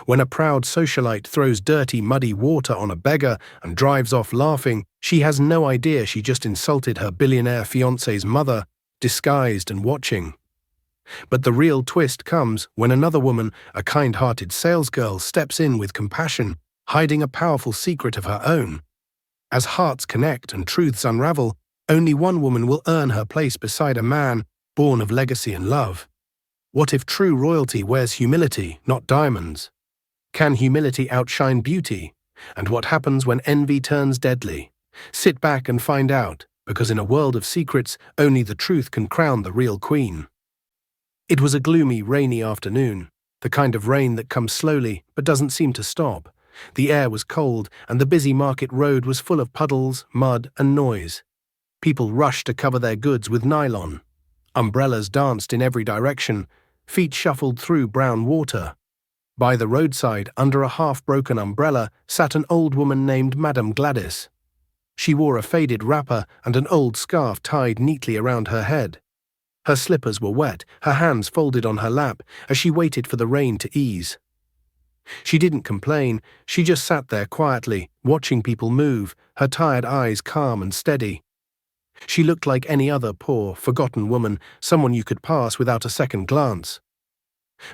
When a proud socialite throws dirty, muddy water on a beggar and drives off laughing, she has no idea she just insulted her billionaire fiancé's mother, disguised and watching. But the real twist comes when another woman, a kind-hearted salesgirl, steps in with compassion, hiding a powerful secret of her own. As hearts connect and truths unravel, only one woman will earn her place beside a man born of legacy and love. What if true royalty wears humility, not diamonds? Can humility outshine beauty? And what happens when envy turns deadly? Sit back and find out, because in a world of secrets, only the truth can crown the real queen. It was a gloomy, rainy afternoon, the kind of rain that comes slowly but doesn't seem to stop. The air was cold, and the busy market road was full of puddles, mud, and noise. People rushed to cover their goods with nylon. Umbrellas danced in every direction. Feet shuffled through brown water. By the roadside, under a half-broken umbrella, sat an old woman named Madame Gladys. She wore a faded wrapper and an old scarf tied neatly around her head. Her slippers were wet, her hands folded on her lap, as she waited for the rain to ease. She didn't complain, she just sat there quietly, watching people move, her tired eyes calm and steady. She looked like any other poor, forgotten woman, someone you could pass without a second glance.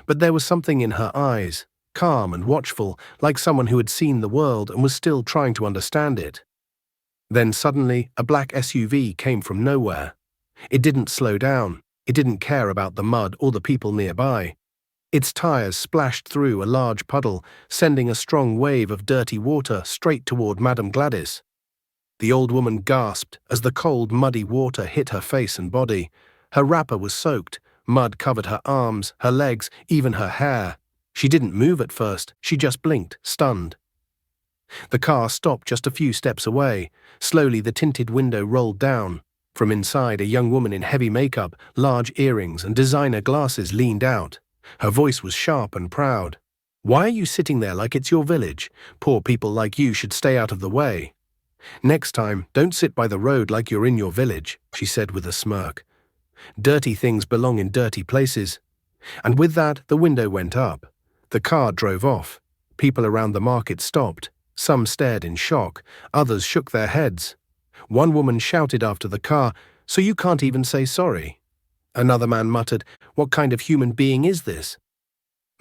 But there was something in her eyes, calm and watchful, like someone who had seen the world and was still trying to understand it. Then suddenly, a black SUV came from nowhere. It didn't slow down, it didn't care about the mud or the people nearby. Its tires splashed through a large puddle, sending a strong wave of dirty water straight toward Madame Gladys. The old woman gasped as the cold, muddy water hit her face and body. Her wrapper was soaked. Mud covered her arms, her legs, even her hair. She didn't move at first. She just blinked, stunned. The car stopped just a few steps away. Slowly, the tinted window rolled down. From inside, a young woman in heavy makeup, large earrings, and designer glasses leaned out. Her voice was sharp and proud. "Why are you sitting there like it's your village? Poor people like you should stay out of the way. Next time, don't sit by the road like you're in your village," she said with a smirk. "Dirty things belong in dirty places." And with that, the window went up. The car drove off. People around the market stopped. Some stared in shock. Others shook their heads. One woman shouted after the car, "So you can't even say sorry?" Another man muttered, "What kind of human being is this?"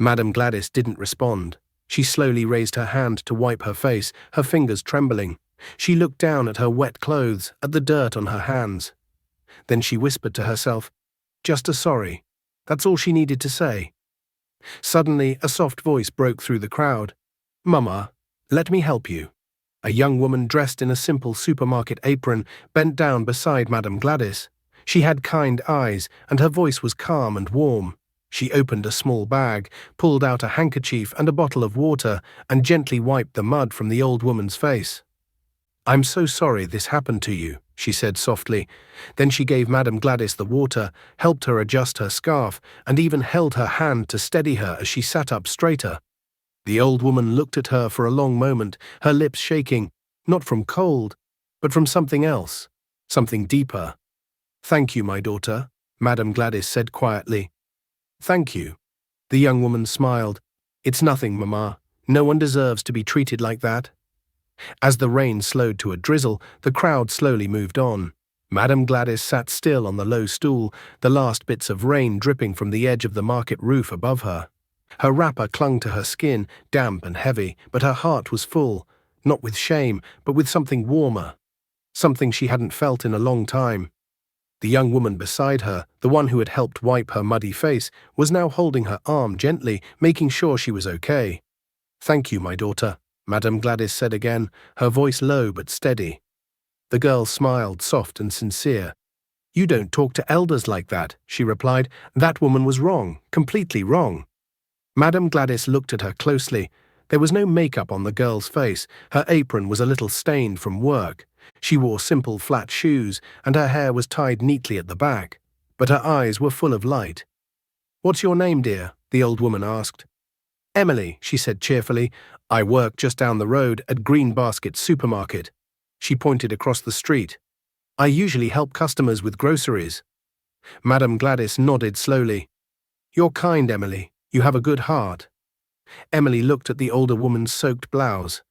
Madame Gladys didn't respond. She slowly raised her hand to wipe her face, her fingers trembling. She looked down at her wet clothes, at the dirt on her hands. Then she whispered to herself, "Just a sorry." That's all she needed to say. Suddenly, a soft voice broke through the crowd. "Mama, let me help you." A young woman dressed in a simple supermarket apron bent down beside Madame Gladys. She had kind eyes, and her voice was calm and warm. She opened a small bag, pulled out a handkerchief and a bottle of water, and gently wiped the mud from the old woman's face. "I'm so sorry this happened to you," she said softly. Then she gave Madame Gladys the water, helped her adjust her scarf, and even held her hand to steady her as she sat up straighter. The old woman looked at her for a long moment, her lips shaking, not from cold, but from something else, something deeper. "Thank you, my daughter," Madame Gladys said quietly. "Thank you." The young woman smiled. "It's nothing, Mama. No one deserves to be treated like that." As the rain slowed to a drizzle, the crowd slowly moved on. Madame Gladys sat still on the low stool, the last bits of rain dripping from the edge of the market roof above her. Her wrapper clung to her skin, damp and heavy, but her heart was full, not with shame, but with something warmer, something she hadn't felt in a long time. The young woman beside her, the one who had helped wipe her muddy face, was now holding her arm gently, making sure she was okay. "Thank you, my daughter," Madame Gladys said again, her voice low but steady. The girl smiled, soft and sincere. "You don't talk to elders like that," she replied. "That woman was wrong, completely wrong." Madame Gladys looked at her closely. There was no makeup on the girl's face. Her apron was a little stained from work. She wore simple flat shoes, and her hair was tied neatly at the back. But her eyes were full of light. "What's your name, dear?" the old woman asked. "Emily," she said cheerfully. "I work just down the road at Green Basket Supermarket." She pointed across the street. "I usually help customers with groceries." Madame Gladys nodded slowly. "You're kind, Emily. You have a good heart." Emily looked at the older woman's soaked blouse.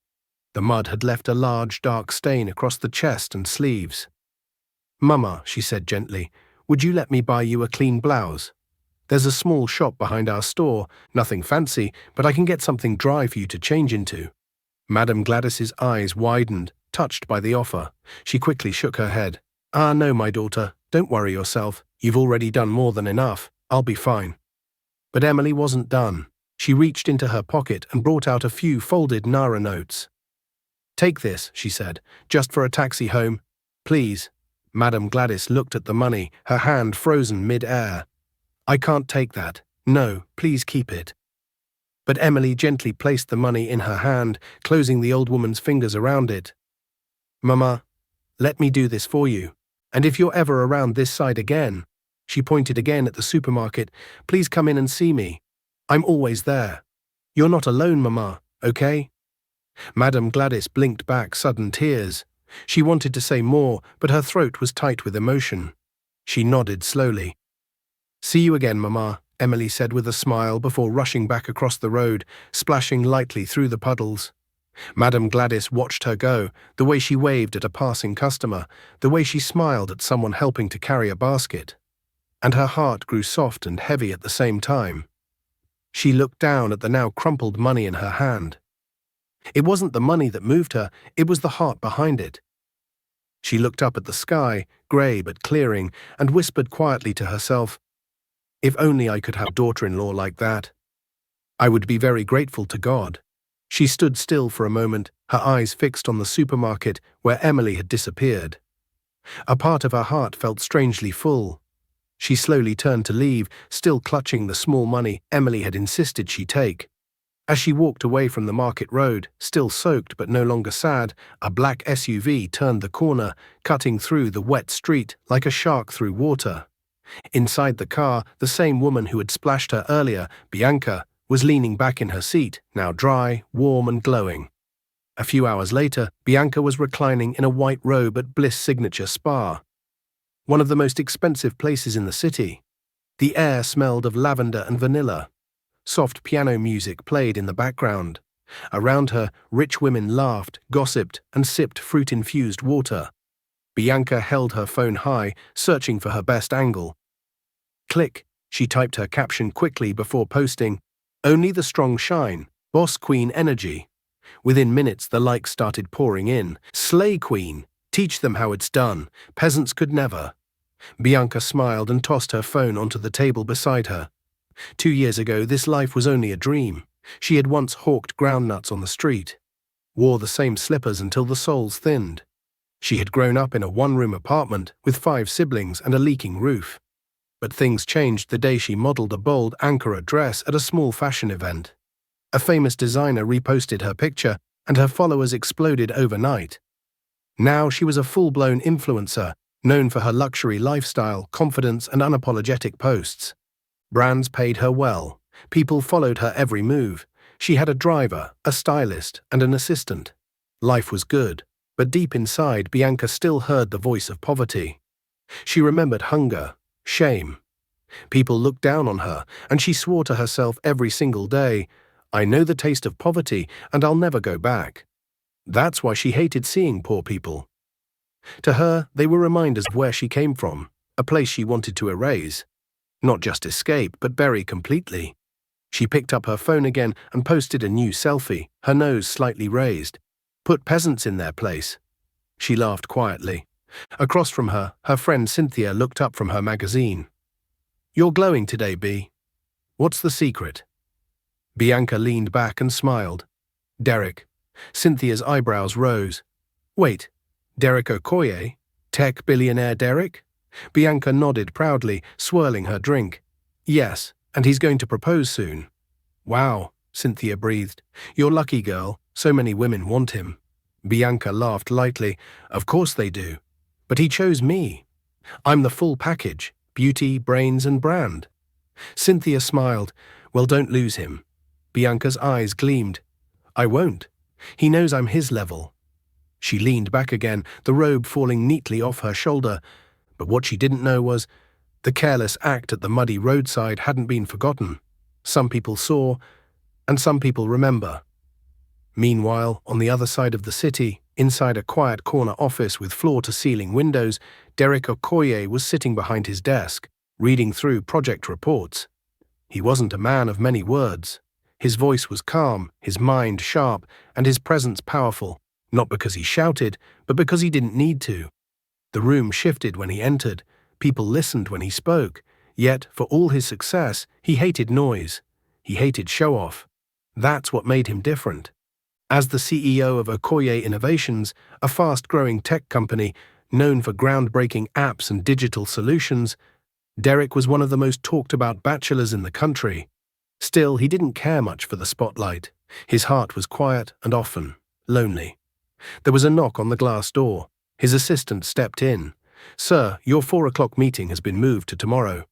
The mud had left a large, dark stain across the chest and sleeves. "Mama," she said gently, "would you let me buy you a clean blouse? There's a small shop behind our store, nothing fancy, but I can get something dry for you to change into." Madame Gladys's eyes widened, touched by the offer. She quickly shook her head. "Ah, no, my daughter, don't worry yourself. You've already done more than enough. I'll be fine." But Emily wasn't done. She reached into her pocket and brought out a few folded Nara notes. "Take this," she said, "just for a taxi home. Please." Madame Gladys looked at the money, her hand frozen mid-air. "I can't take that. No, please keep it." But Emily gently placed the money in her hand, closing the old woman's fingers around it. "Mama, let me do this for you. And if you're ever around this side again," she pointed again at the supermarket, "please come in and see me. I'm always there. You're not alone, Mama, okay?" Madame Gladys blinked back sudden tears. She wanted to say more, but her throat was tight with emotion. She nodded slowly. "See you again, Mama," Emily said with a smile before rushing back across the road, splashing lightly through the puddles. Madame Gladys watched her go, the way she waved at a passing customer, the way she smiled at someone helping to carry a basket. And her heart grew soft and heavy at the same time. She looked down at the now crumpled money in her hand. It wasn't the money that moved her, it was the heart behind it. She looked up at the sky, grey but clearing, and whispered quietly to herself, "If only I could have a daughter-in-law like that. I would be very grateful to God." She stood still for a moment, her eyes fixed on the supermarket where Emily had disappeared. A part of her heart felt strangely full. She slowly turned to leave, still clutching the small money Emily had insisted she take. As she walked away from the market road, still soaked but no longer sad, a black SUV turned the corner, cutting through the wet street like a shark through water. Inside the car, the same woman who had splashed her earlier, Bianca, was leaning back in her seat, now dry, warm and glowing. A few hours later, Bianca was reclining in a white robe at Bliss Signature Spa, one of the most expensive places in the city. The air smelled of lavender and vanilla. Soft piano music played in the background. Around her, rich women laughed, gossiped, and sipped fruit-infused water. Bianca held her phone high, searching for her best angle. Click, she typed her caption quickly before posting, "Only the strong shine, Boss Queen energy." Within minutes, the likes started pouring in. "Slay Queen, teach them how it's done, peasants could never." Bianca smiled and tossed her phone onto the table beside her. 2 years ago, this life was only a dream. She had once hawked groundnuts on the street, wore the same slippers until the soles thinned. She had grown up in a one-room apartment with 5 siblings and a leaking roof. But things changed the day she modeled a bold Ankara dress at a small fashion event. A famous designer reposted her picture, and her followers exploded overnight. Now she was a full-blown influencer, known for her luxury lifestyle, confidence, and unapologetic posts. Brands paid her well. People followed her every move. She had a driver, a stylist, and an assistant. Life was good, but deep inside, Bianca still heard the voice of poverty. She remembered hunger, shame. People looked down on her, and she swore to herself every single day, "I know the taste of poverty, and I'll never go back." That's why she hated seeing poor people. To her, they were reminders of where she came from, a place she wanted to erase. Not just escape, but bury completely. She picked up her phone again and posted a new selfie, her nose slightly raised. Put peasants in their place. She laughed quietly. Across from her, her friend Cynthia looked up from her magazine. "You're glowing today, B. What's the secret?" Bianca leaned back and smiled. "Derek." Cynthia's eyebrows rose. "Wait, Derek Okoye? Tech billionaire Derek?" Bianca nodded proudly, swirling her drink. "Yes, and he's going to propose soon." "Wow," Cynthia breathed. "You're lucky, girl. So many women want him." Bianca laughed lightly. "Of course they do. But he chose me. I'm the full package, beauty, brains, and brand." Cynthia smiled. "Well, don't lose him." Bianca's eyes gleamed. "I won't. He knows I'm his level." She leaned back again, the robe falling neatly off her shoulder. But what she didn't know was, the careless act at the muddy roadside hadn't been forgotten. Some people saw, And some people remember. Meanwhile, on the other side of the city, inside a quiet corner office with floor-to-ceiling windows, Derek Okoye was sitting behind his desk, reading through project reports. He wasn't a man of many words. His voice was calm, his mind sharp, and his presence powerful, not because he shouted, but because he didn't need to. The room shifted when he entered, people listened when he spoke, yet, for all his success, he hated noise. He hated show-off. That's what made him different. As the CEO of Okoye Innovations, a fast-growing tech company known for groundbreaking apps and digital solutions, Derek was one of the most talked-about bachelors in the country. Still, he didn't care much for the spotlight. His heart was quiet and often lonely. There was a knock on the glass door. His assistant stepped in. "Sir, your 4 o'clock meeting has been moved to tomorrow."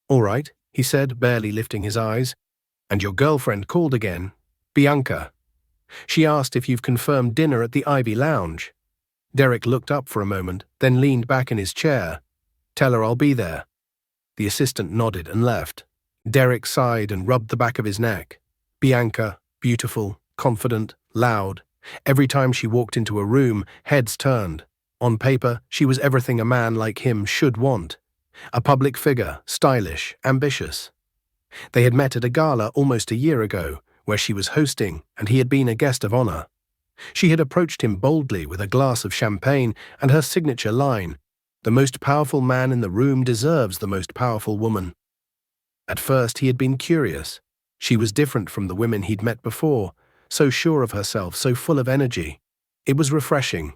"All right," he said, barely lifting his eyes. "And your girlfriend called again, Bianca. She asked if you've confirmed dinner at the Ivy Lounge." Derek looked up for a moment, then leaned back in his chair. "Tell her I'll be there." The assistant nodded and left. Derek sighed and rubbed the back of his neck. Bianca, beautiful, confident, loud. Every time she walked into a room, heads turned. On paper, she was everything a man like him should want. A public figure, stylish, ambitious. They had met at a gala almost a year ago, where she was hosting, and he had been a guest of honor. She had approached him boldly with a glass of champagne and her signature line, "The most powerful man in the room deserves the most powerful woman." At first he had been curious. She was different from the women he'd met before, so sure of herself, so full of energy. It was refreshing.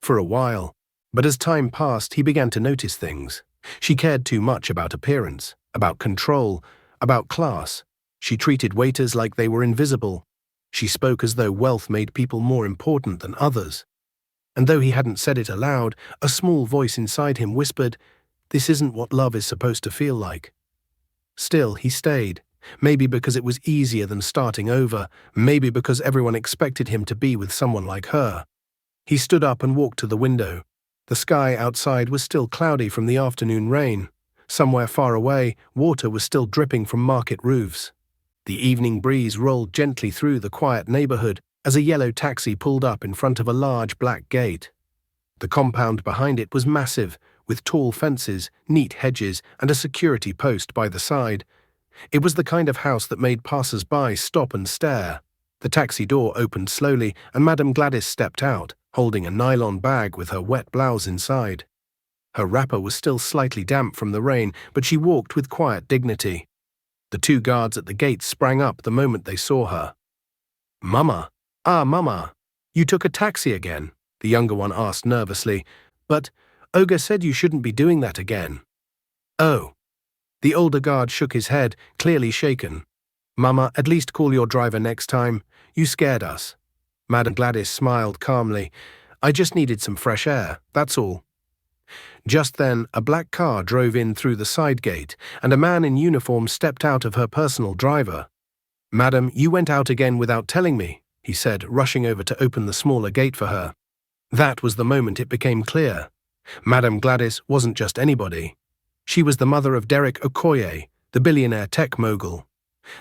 For a while. But as time passed, he began to notice things. She cared too much about appearance, about control, about class. She treated waiters like they were invisible. She spoke as though wealth made people more important than others. And though he hadn't said it aloud, a small voice inside him whispered, "This isn't what love is supposed to feel like." Still, he stayed. Maybe because it was easier than starting over, maybe because everyone expected him to be with someone like her. He stood up and walked to the window. The sky outside was still cloudy from the afternoon rain. Somewhere far away, water was still dripping from market roofs. The evening breeze rolled gently through the quiet neighborhood as a yellow taxi pulled up in front of a large black gate. The compound behind it was massive, with tall fences, neat hedges, and a security post by the side. It was the kind of house that made passers-by stop and stare. The taxi door opened slowly, and Madame Gladys stepped out, holding a nylon bag with her wet blouse inside. Her wrapper was still slightly damp from the rain, but she walked with quiet dignity. The 2 guards at the gate sprang up the moment they saw her. "Mama! Ah, Mama! You took a taxi again?" the younger one asked nervously. "But Olga said you shouldn't be doing that again." "Oh." The older guard shook his head, clearly shaken. "Mama, at least call your driver next time. You scared us." Madame Gladys smiled calmly. "I just needed some fresh air, that's all." Just then, a black car drove in through the side gate, and a man in uniform stepped out of her personal driver. "Madam, you went out again without telling me," he said, rushing over to open the smaller gate for her. That was the moment it became clear. Madame Gladys wasn't just anybody. She was the mother of Derek Okoye, the billionaire tech mogul.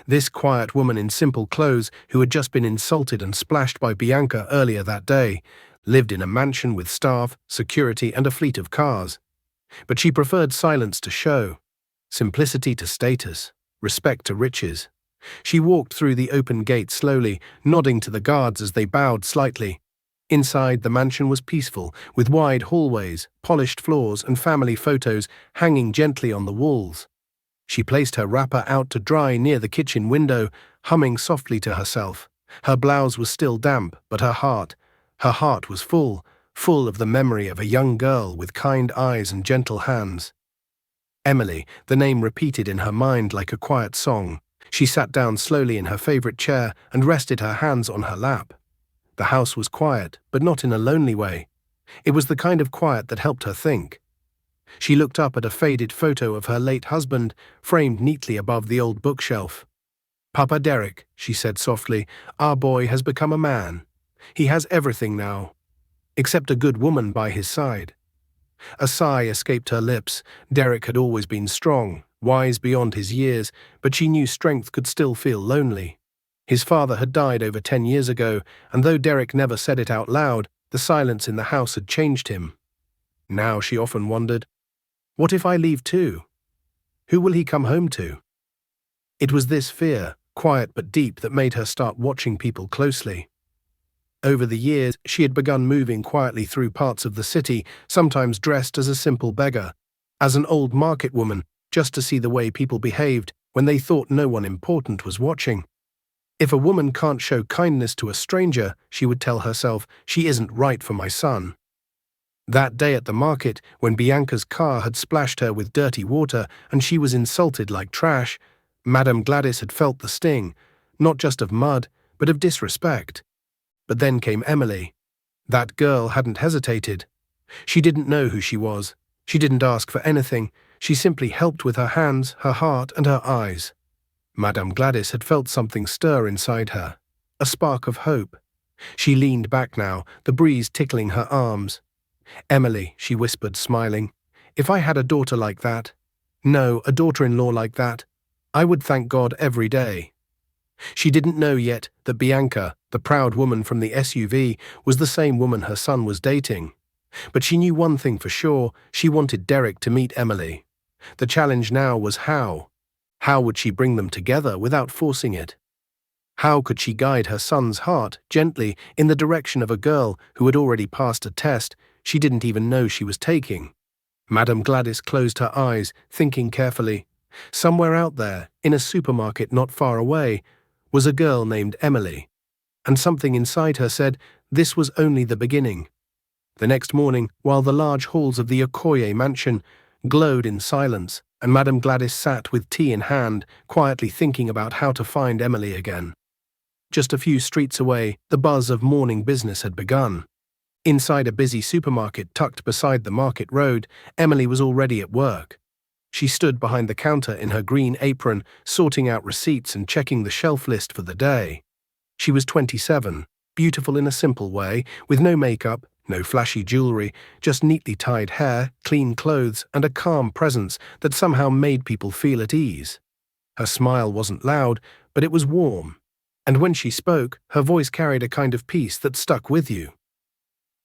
This quiet woman in simple clothes, who had just been insulted and splashed by Bianca earlier that day, lived in a mansion with staff, security, and a fleet of cars. But she preferred silence to show, simplicity to status, respect to riches. She walked through the open gate slowly, nodding to the guards as they bowed slightly. Inside, the mansion was peaceful, with wide hallways, polished floors, and family photos hanging gently on the walls. She placed her wrapper out to dry near the kitchen window, humming softly to herself. Her blouse was still damp, but her heart was full of the memory of a young girl with kind eyes and gentle hands. Emily, the name repeated in her mind like a quiet song. She sat down slowly in her favorite chair and rested her hands on her lap. The house was quiet, but not in a lonely way. It was the kind of quiet that helped her think. She looked up at a faded photo of her late husband, framed neatly above the old bookshelf. "Papa Derek," she said softly, "our boy has become a man. He has everything now, except a good woman by his side." A sigh escaped her lips. Derek had always been strong, wise beyond his years, but she knew strength could still feel lonely. His father had died over 10 years ago, and though Derek never said it out loud, the silence in the house had changed him. Now she often wondered, what if I leave too? Who will he come home to? It was this fear, quiet but deep, that made her start watching people closely. Over the years, she had begun moving quietly through parts of the city, sometimes dressed as a simple beggar, as an old market woman, just to see the way people behaved when they thought no one important was watching. If a woman can't show kindness to a stranger, she would tell herself, she isn't right for my son. That day at the market, when Bianca's car had splashed her with dirty water and she was insulted like trash, Madame Gladys had felt the sting, not just of mud, but of disrespect. But then came Emily. That girl hadn't hesitated. She didn't know who she was. She didn't ask for anything. She simply helped with her hands, her heart, and her eyes. Madame Gladys had felt something stir inside her, a spark of hope. She leaned back now, the breeze tickling her arms. Emily, she whispered, smiling, if I had a daughter like that, no, a daughter-in-law like that, I would thank God every day. She didn't know yet that Bianca, the proud woman from the SUV, was the same woman her son was dating. But she knew one thing for sure, she wanted Derek to meet Emily. The challenge now was how. How would she bring them together without forcing it? How could she guide her son's heart gently in the direction of a girl who had already passed a test she didn't even know she was taking? Madame Gladys closed her eyes, thinking carefully. Somewhere out there, in a supermarket not far away, was a girl named Emily, and something inside her said this was only the beginning. The next morning, while the large halls of the Okoye mansion glowed in silence, and Madame Gladys sat with tea in hand, quietly thinking about how to find Emily again. Just a few streets away, the buzz of morning business had begun. Inside a busy supermarket tucked beside the market road, Emily was already at work. She stood behind the counter in her green apron, sorting out receipts and checking the shelf list for the day. She was 27, beautiful in a simple way, with no makeup, no flashy jewelry, just neatly tied hair, clean clothes, and a calm presence that somehow made people feel at ease. Her smile wasn't loud, but it was warm, and when she spoke, her voice carried a kind of peace that stuck with you.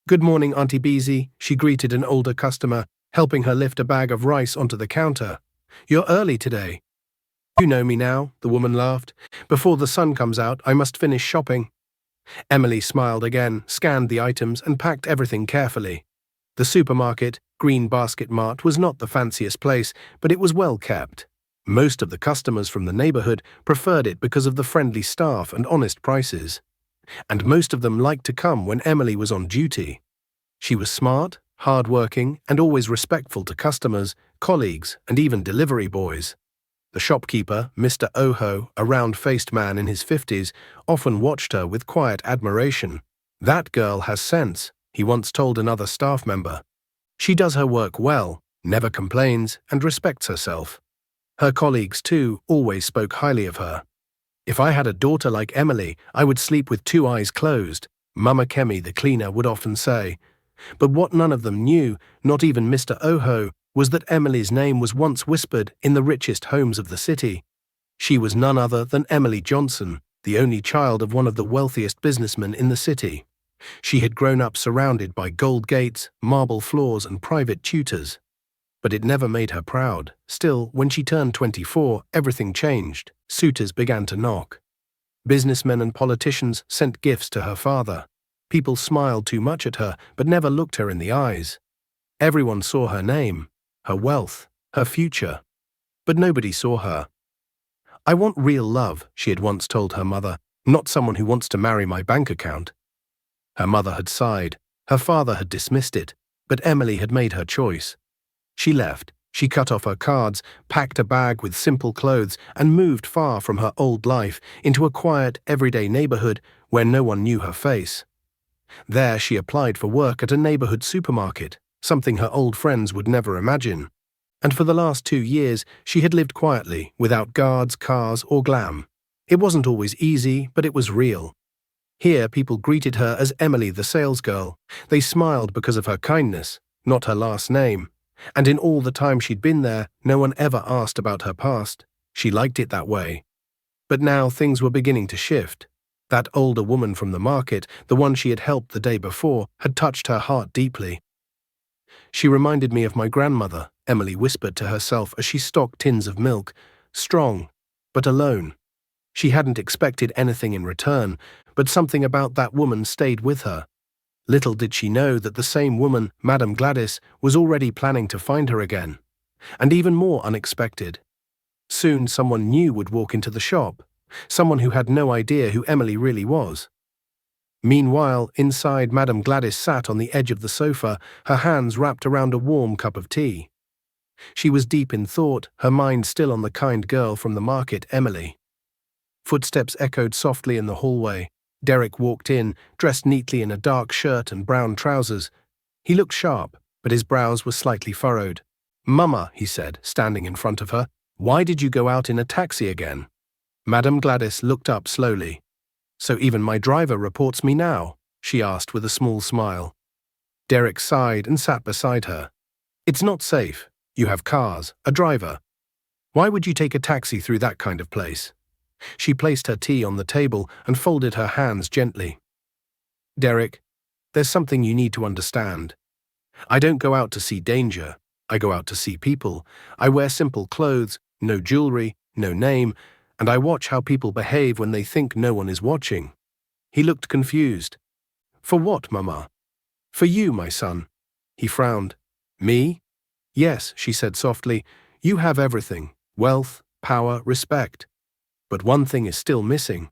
"Good morning, Auntie Beezy," she greeted an older customer, helping her lift a bag of rice onto the counter. "You're early today." "You know me now," the woman laughed. "Before the sun comes out, I must finish shopping." Emily smiled again, scanned the items, and packed everything carefully. The supermarket, Green Basket Mart, was not the fanciest place, but it was well kept. Most of the customers from the neighborhood preferred it because of the friendly staff and honest prices. And most of them liked to come when Emily was on duty. She was smart, hard-working, and always respectful to customers, colleagues, and even delivery boys. The shopkeeper, Mr. Oho, a round-faced man in his 50s, often watched her with quiet admiration. "That girl has sense," he once told another staff member. "She does her work well, never complains, and respects herself." Her colleagues, too, always spoke highly of her. "If I had a daughter like Emily, I would sleep with 2 eyes closed," Mama Kemi, the cleaner, would often say. But what none of them knew, not even Mr. Oho, was that Emily's name was once whispered in the richest homes of the city. She was none other than Emily Johnson, the only child of one of the wealthiest businessmen in the city. She had grown up surrounded by gold gates, marble floors, and private tutors. But it never made her proud. Still, when she turned 24, everything changed. Suitors began to knock. Businessmen and politicians sent gifts to her father. People smiled too much at her, but never looked her in the eyes. Everyone saw her name, her wealth, her future. But nobody saw her. "I want real love," she had once told her mother, "not someone who wants to marry my bank account." Her mother had sighed. Her father had dismissed it, but Emily had made her choice. She left. She cut off her cards, packed a bag with simple clothes, and moved far from her old life into a quiet, everyday neighborhood where no one knew her face. There she applied for work at a neighborhood supermarket, something her old friends would never imagine. And for the last 2 years, she had lived quietly, without guards, cars, or glam. It wasn't always easy, but it was real. Here people greeted her as Emily the salesgirl. They smiled because of her kindness, not her last name. And in all the time she'd been there, no one ever asked about her past. She liked it that way. But now things were beginning to shift. That older woman from the market, the one she had helped the day before, had touched her heart deeply. She reminded me of my grandmother, Emily whispered to herself as she stocked tins of milk, strong, but alone. She hadn't expected anything in return, but something about that woman stayed with her. Little did she know that the same woman, Madame Gladys, was already planning to find her again. And even more unexpected. Soon someone new would walk into the shop, someone who had no idea who Emily really was. Meanwhile, inside, Madame Gladys sat on the edge of the sofa, her hands wrapped around a warm cup of tea. She was deep in thought, her mind still on the kind girl from the market, Emily. Footsteps echoed softly in the hallway. Derek walked in, dressed neatly in a dark shirt and brown trousers. He looked sharp, but his brows were slightly furrowed. "Mama," he said, standing in front of her, "why did you go out in a taxi again?" Madame Gladys looked up slowly. "So even my driver reports me now?" she asked with a small smile. Derek sighed and sat beside her. "It's not safe. You have cars, a driver. Why would you take a taxi through that kind of place?" She placed her tea on the table and folded her hands gently. "Derek, there's something you need to understand. I don't go out to see danger. I go out to see people. I wear simple clothes, no jewelry, no name, and I watch how people behave when they think no one is watching." He looked confused. "For what, Mama?" "For you, my son." He frowned. "Me?" "Yes," she said softly. "You have everything: wealth, power, respect. But one thing is still missing.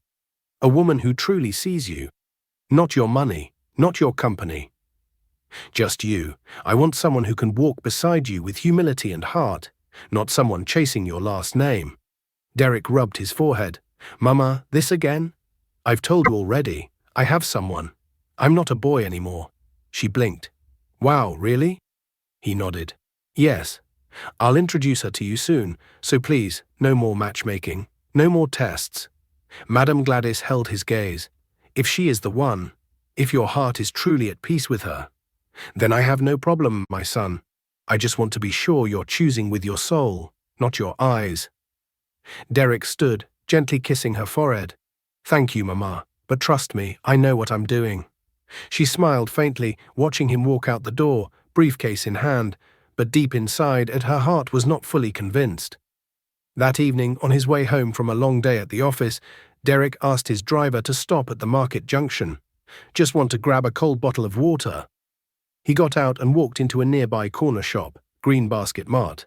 A woman who truly sees you. Not your money, not your company. Just you. I want someone who can walk beside you with humility and heart, not someone chasing your last name." Derek rubbed his forehead. "Mama, this again? I've told you already. I have someone. I'm not a boy anymore." She blinked. "Wow, really?" He nodded. "Yes. I'll introduce her to you soon, so please, no more matchmaking. No more tests." Madame Gladys held his gaze. "If she is the one, if your heart is truly at peace with her, then I have no problem, my son. I just want to be sure you're choosing with your soul, not your eyes." Derek stood, gently kissing her forehead. "Thank you, Mama, but trust me, I know what I'm doing." She smiled faintly, watching him walk out the door, briefcase in hand, but deep inside her heart was not fully convinced. That evening, on his way home from a long day at the office, Derek asked his driver to stop at the market junction. "Just want to grab a cold bottle of water." He got out and walked into a nearby corner shop, Green Basket Mart.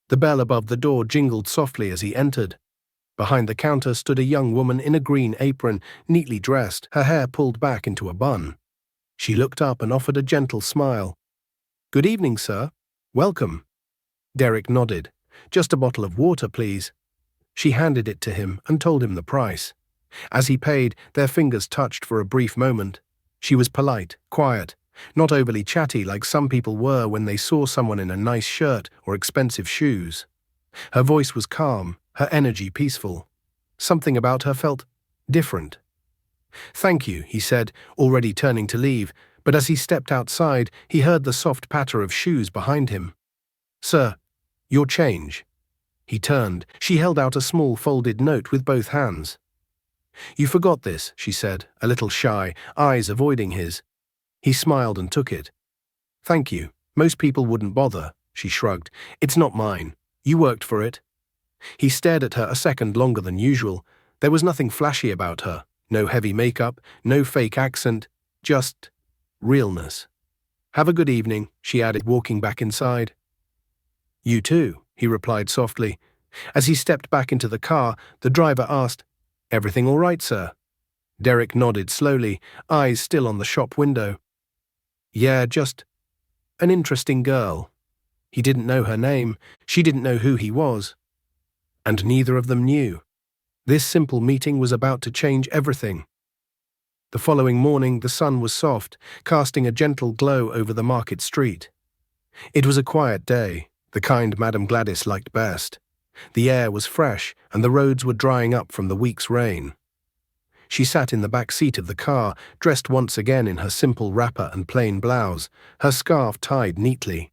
The bell above the door jingled softly as he entered. Behind the counter stood a young woman in a green apron, neatly dressed, her hair pulled back into a bun. She looked up and offered a gentle smile. "Good evening, sir. Welcome." Derek nodded. "Just a bottle of water, please." She handed it to him and told him the price. As he paid, their fingers touched for a brief moment. She was polite, quiet, not overly chatty like some people were when they saw someone in a nice shirt or expensive shoes. Her voice was calm, her energy peaceful. Something about her felt different. "Thank you," he said, already turning to leave, but as he stepped outside, he heard the soft patter of shoes behind him. "Sir, your change." He turned. She held out a small folded note with both hands. "You forgot this," she said, a little shy, eyes avoiding his. He smiled and took it. "Thank you. Most people wouldn't bother," she shrugged. "It's not mine. You worked for it." He stared at her a second longer than usual. There was nothing flashy about her. No heavy makeup, no fake accent, just realness. "Have a good evening," she added, walking back inside. "You too," he replied softly. As he stepped back into the car, the driver asked, "Everything all right, sir?" Derek nodded slowly, eyes still on the shop window. "Yeah, just an interesting girl." He didn't know her name, she didn't know who he was. And neither of them knew. This simple meeting was about to change everything. The following morning, the sun was soft, casting a gentle glow over the market street. It was a quiet day, the kind Madame Gladys liked best. The air was fresh, and the roads were drying up from the week's rain. She sat in the back seat of the car, dressed once again in her simple wrapper and plain blouse, her scarf tied neatly.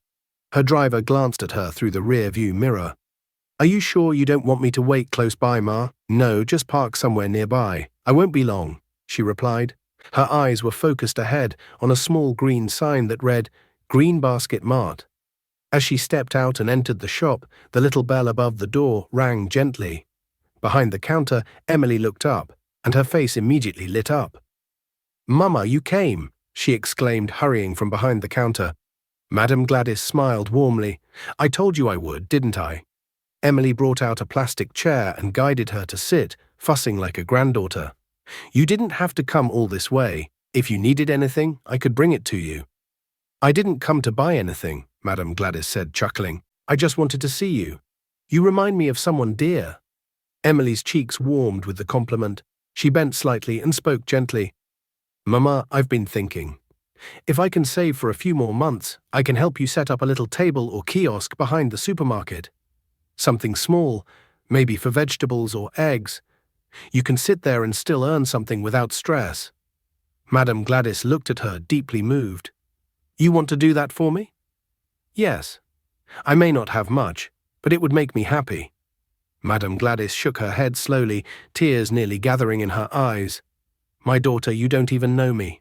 Her driver glanced at her through the rear-view mirror. "Are you sure you don't want me to wait close by, Ma?" No, just park somewhere nearby. I won't be long, she replied. Her eyes were focused ahead on a small green sign that read, Green Basket Mart. As she stepped out and entered the shop, the little bell above the door rang gently. Behind the counter, Emily looked up, and her face immediately lit up. "Mama, you came!" she exclaimed, hurrying from behind the counter. Madame Gladys smiled warmly. "I told you I would, didn't I?" Emily brought out a plastic chair and guided her to sit, fussing like a granddaughter. "You didn't have to come all this way. If you needed anything, I could bring it to you." "I didn't come to buy anything," Madame Gladys said, chuckling. "I just wanted to see you. You remind me of someone dear." Emily's cheeks warmed with the compliment. She bent slightly and spoke gently. "Mama, I've been thinking. If I can save for a few more months, I can help you set up a little table or kiosk behind the supermarket. Something small, maybe for vegetables or eggs. You can sit there and still earn something without stress." Madame Gladys looked at her, deeply moved. "You want to do that for me?" "Yes. I may not have much, but it would make me happy." Madame Gladys shook her head slowly, tears nearly gathering in her eyes. "My daughter, you don't even know me.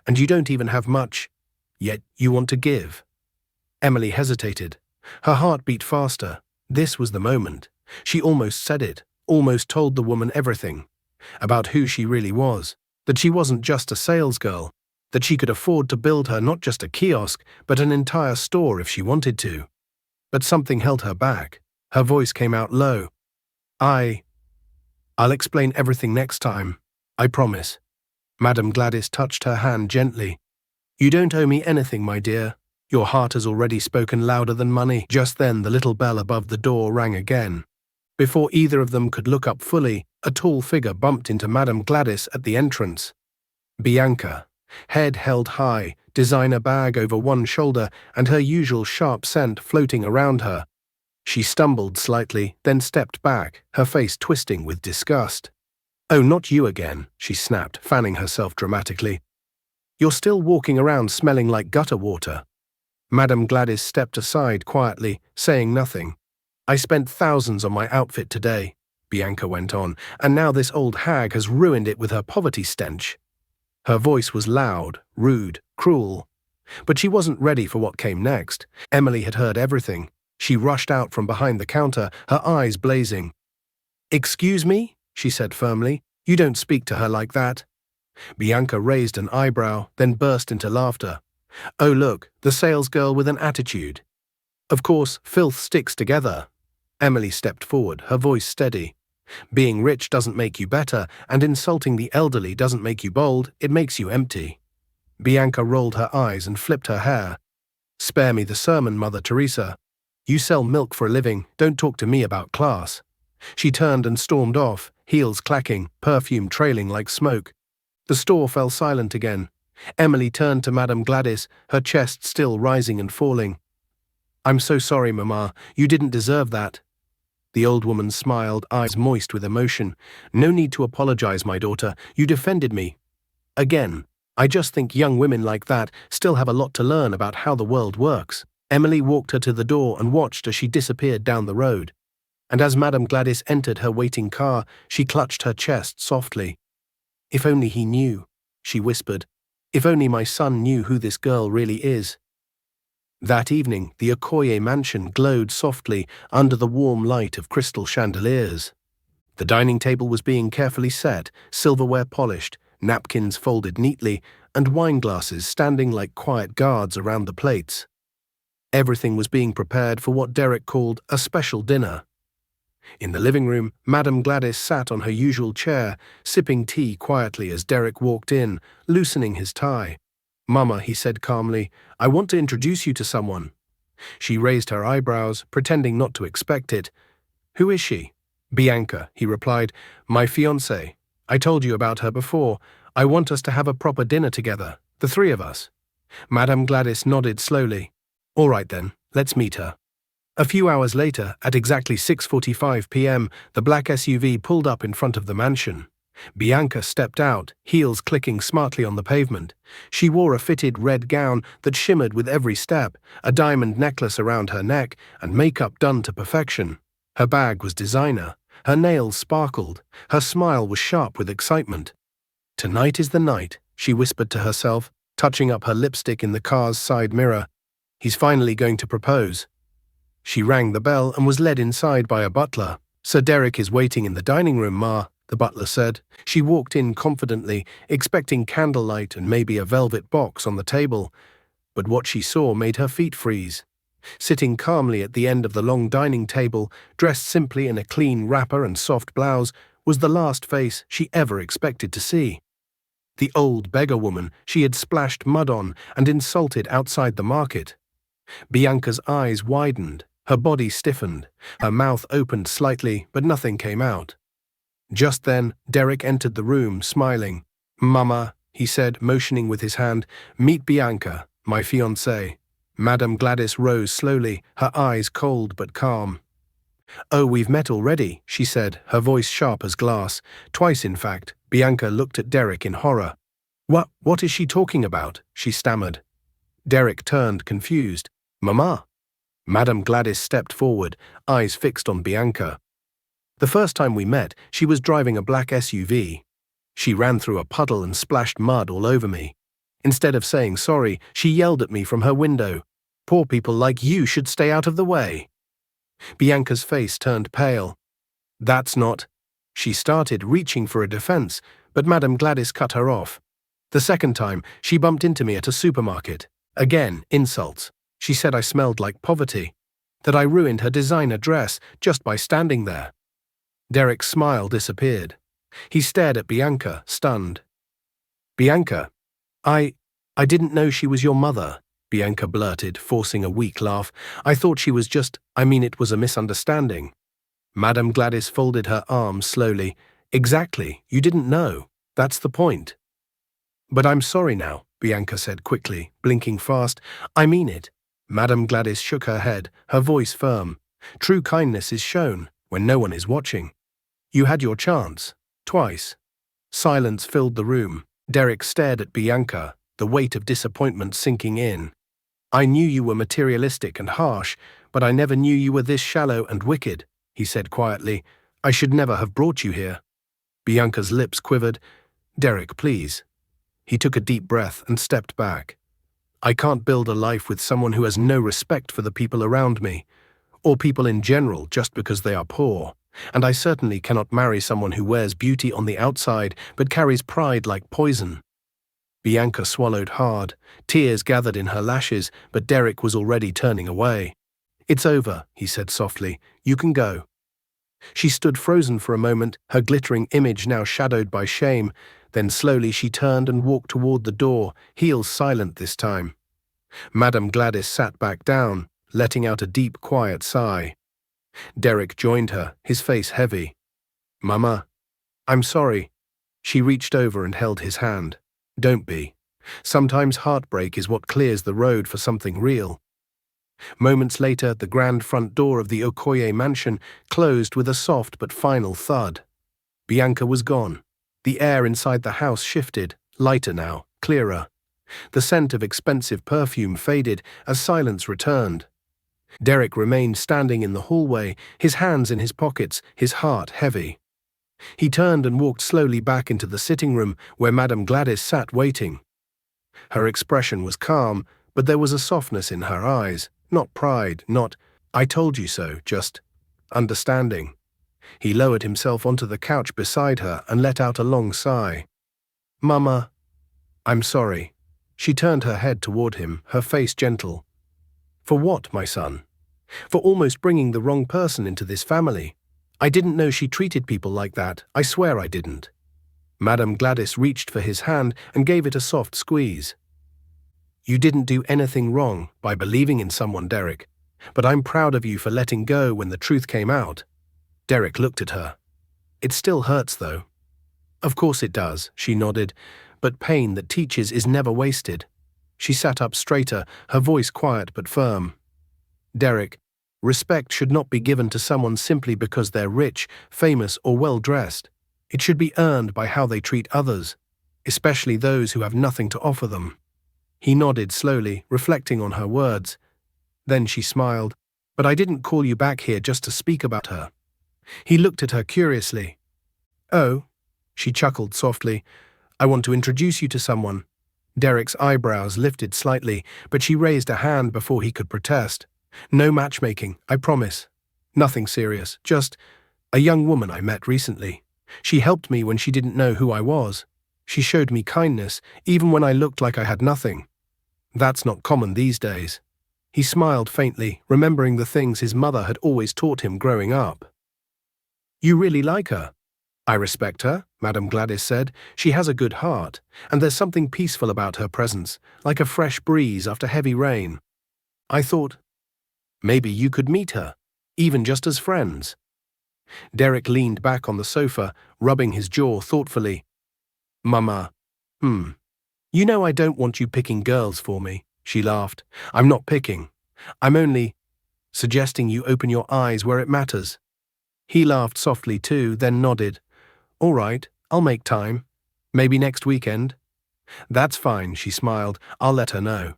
And you don't even have much. Yet you want to give." Emily hesitated. Her heart beat faster. This was the moment. She almost said it, almost told the woman everything. About who she really was. That she wasn't just a salesgirl. That she could afford to build her not just a kiosk, but an entire store if she wanted to. But something held her back. Her voice came out low. I'll explain everything next time. I promise." Madame Gladys touched her hand gently. "You don't owe me anything, my dear. Your heart has already spoken louder than money." Just then the little bell above the door rang again. Before either of them could look up fully, a tall figure bumped into Madame Gladys at the entrance. Bianca, head held high, designer bag over one shoulder and her usual sharp scent floating around her. She stumbled slightly, then stepped back, her face twisting with disgust. "Oh, not you again," she snapped, fanning herself dramatically. "You're still walking around smelling like gutter water." Madame Gladys stepped aside quietly, saying nothing. "I spent thousands on my outfit today," Bianca went on, "and now this old hag has ruined it with her poverty stench." Her voice was loud, rude, cruel. But she wasn't ready for what came next. Emily had heard everything. She rushed out from behind the counter, her eyes blazing. "Excuse me?" she said firmly. "You don't speak to her like that." Bianca raised an eyebrow, then burst into laughter. "Oh look, the salesgirl with an attitude. Of course, filth sticks together." Emily stepped forward, her voice steady. "Being rich doesn't make you better, and insulting the elderly doesn't make you bold, it makes you empty." Bianca rolled her eyes and flipped her hair. "Spare me the sermon, Mother Teresa. You sell milk for a living, don't talk to me about class." She turned and stormed off, heels clacking, perfume trailing like smoke. The store fell silent again. Emily turned to Madame Gladys, her chest still rising and falling. "I'm so sorry, Mama. You didn't deserve that." The old woman smiled, eyes moist with emotion. "No need to apologize, my daughter. You defended me. Again, I just think young women like that still have a lot to learn about how the world works." Emily walked her to the door and watched as she disappeared down the road. And as Madame Gladys entered her waiting car, she clutched her chest softly. "If only he knew," she whispered. "If only my son knew who this girl really is." That evening, the Okoye mansion glowed softly under the warm light of crystal chandeliers. The dining table was being carefully set, silverware polished, napkins folded neatly, and wine glasses standing like quiet guards around the plates. Everything was being prepared for what Derek called a special dinner. In the living room, Madame Gladys sat on her usual chair, sipping tea quietly as Derek walked in, loosening his tie. "Mama," he said calmly, "I want to introduce you to someone." She raised her eyebrows, pretending not to expect it. "Who is she?" "Bianca," he replied. "My fiancé. I told you about her before. I want us to have a proper dinner together, the three of us." Madame Gladys nodded slowly. "All right then, let's meet her." A few hours later, at exactly 6:45 p.m., the black SUV pulled up in front of the mansion. Bianca stepped out, heels clicking smartly on the pavement. She wore a fitted red gown that shimmered with every step, a diamond necklace around her neck, and makeup done to perfection. Her bag was designer, Her nails sparkled. Her smile was sharp with excitement. "Tonight is the night," she whispered to herself, touching up her lipstick in the car's side mirror. "He's finally going to propose." She rang the bell and was led inside by a butler. "Sir Derek is waiting in the dining room, Ma," the butler said. She walked in confidently, expecting candlelight and maybe a velvet box on the table. But what she saw made her feet freeze. Sitting calmly at the end of the long dining table, dressed simply in a clean wrapper and soft blouse, was the last face she ever expected to see. The old beggar woman she had splashed mud on and insulted outside the market. Bianca's eyes widened, her body stiffened, her mouth opened slightly, but nothing came out. Just then, Derek entered the room, smiling. "Mama," he said, motioning with his hand, "meet Bianca, my fiancé." Madame Gladys rose slowly, her eyes cold but calm. "Oh, we've met already," she said, her voice sharp as glass. Twice, in fact. Bianca looked at Derek in horror. What is she talking about?" she stammered. Derek turned, confused. "Mama." Madame Gladys stepped forward, eyes fixed on Bianca. "The first time we met, she was driving a black SUV. She ran through a puddle and splashed mud all over me. Instead of saying sorry, she yelled at me from her window. 'Poor people like you should stay out of the way.'" Bianca's face turned pale. "That's not—" She started, reaching for a defense, but Madame Gladys cut her off. "The second time, she bumped into me at a supermarket. Again, insults. She said I smelled like poverty, that I ruined her designer dress just by standing there." Derek's smile disappeared. He stared at Bianca, stunned. "Bianca, I didn't know she was your mother," Bianca blurted, forcing a weak laugh. "I thought she was it was a misunderstanding." Madame Gladys folded her arms slowly. "Exactly, you didn't know. That's the point." "But I'm sorry now," Bianca said quickly, blinking fast. "I mean it." Madame Gladys shook her head, her voice firm. "True kindness is shown when no one is watching. You had your chance. Twice." Silence filled the room. Derek stared at Bianca, the weight of disappointment sinking in. "I knew you were materialistic and harsh, but I never knew you were this shallow and wicked," he said quietly. "I should never have brought you here." Bianca's lips quivered. "Derek, please." He took a deep breath and stepped back. "I can't build a life with someone who has no respect for the people around me, or people in general just because they are poor. And I certainly cannot marry someone who wears beauty on the outside but carries pride like poison." Bianca swallowed hard. Tears gathered in her lashes, but Derek was already turning away. "It's over," he said softly. "You can go." She stood frozen for a moment, her glittering image now shadowed by shame. Then slowly she turned and walked toward the door, heels silent this time. Madame Gladys sat back down, letting out a deep, quiet sigh. Derek joined her, his face heavy. "Mama, I'm sorry." She reached over and held his hand. "Don't be. Sometimes heartbreak is what clears the road for something real." Moments later, the grand front door of the Okoye mansion closed with a soft but final thud. Bianca was gone. The air inside the house shifted, lighter now, clearer. The scent of expensive perfume faded as silence returned. Derek remained standing in the hallway, his hands in his pockets, his heart heavy. He turned and walked slowly back into the sitting room where Madame Gladys sat waiting. Her expression was calm, but there was a softness in her eyes, not pride, not "I told you so," just understanding. He lowered himself onto the couch beside her and let out a long sigh. "Mama, I'm sorry." She turned her head toward him, her face gentle. "For what, my son?" "For almost bringing the wrong person into this family. I didn't know she treated people like that. I swear I didn't." Madame Gladys reached for his hand and gave it a soft squeeze. "You didn't do anything wrong by believing in someone, Derek. But I'm proud of you for letting go when the truth came out." Derek looked at her. "It still hurts, though." "Of course it does," she nodded. "But pain that teaches is never wasted." She sat up straighter, her voice quiet but firm. "Derek, respect should not be given to someone simply because they're rich, famous, or well-dressed. It should be earned by how they treat others, especially those who have nothing to offer them." He nodded slowly, reflecting on her words. Then she smiled. "But I didn't call you back here just to speak about her. He looked at her curiously. "Oh," she chuckled softly, "I want to introduce you to someone." Derek's eyebrows lifted slightly, but she raised a hand before he could protest. "No matchmaking, I promise. Nothing serious, just a young woman I met recently. She helped me when she didn't know who I was. She showed me kindness, even when I looked like I had nothing. That's not common these days." He smiled faintly, remembering the things his mother had always taught him growing up. "You really like her?" "I respect her," Madame Gladys said. "She has a good heart, and there's something peaceful about her presence, like a fresh breeze after heavy rain. I thought, maybe you could meet her, even just as friends." Derek leaned back on the sofa, rubbing his jaw thoughtfully. "Mama, you know I don't want you picking girls for me," she laughed. "I'm not picking. I'm only suggesting you open your eyes where it matters." He laughed softly too, then nodded. "All right, I'll make time. Maybe next weekend." "That's fine," she smiled. "I'll let her know."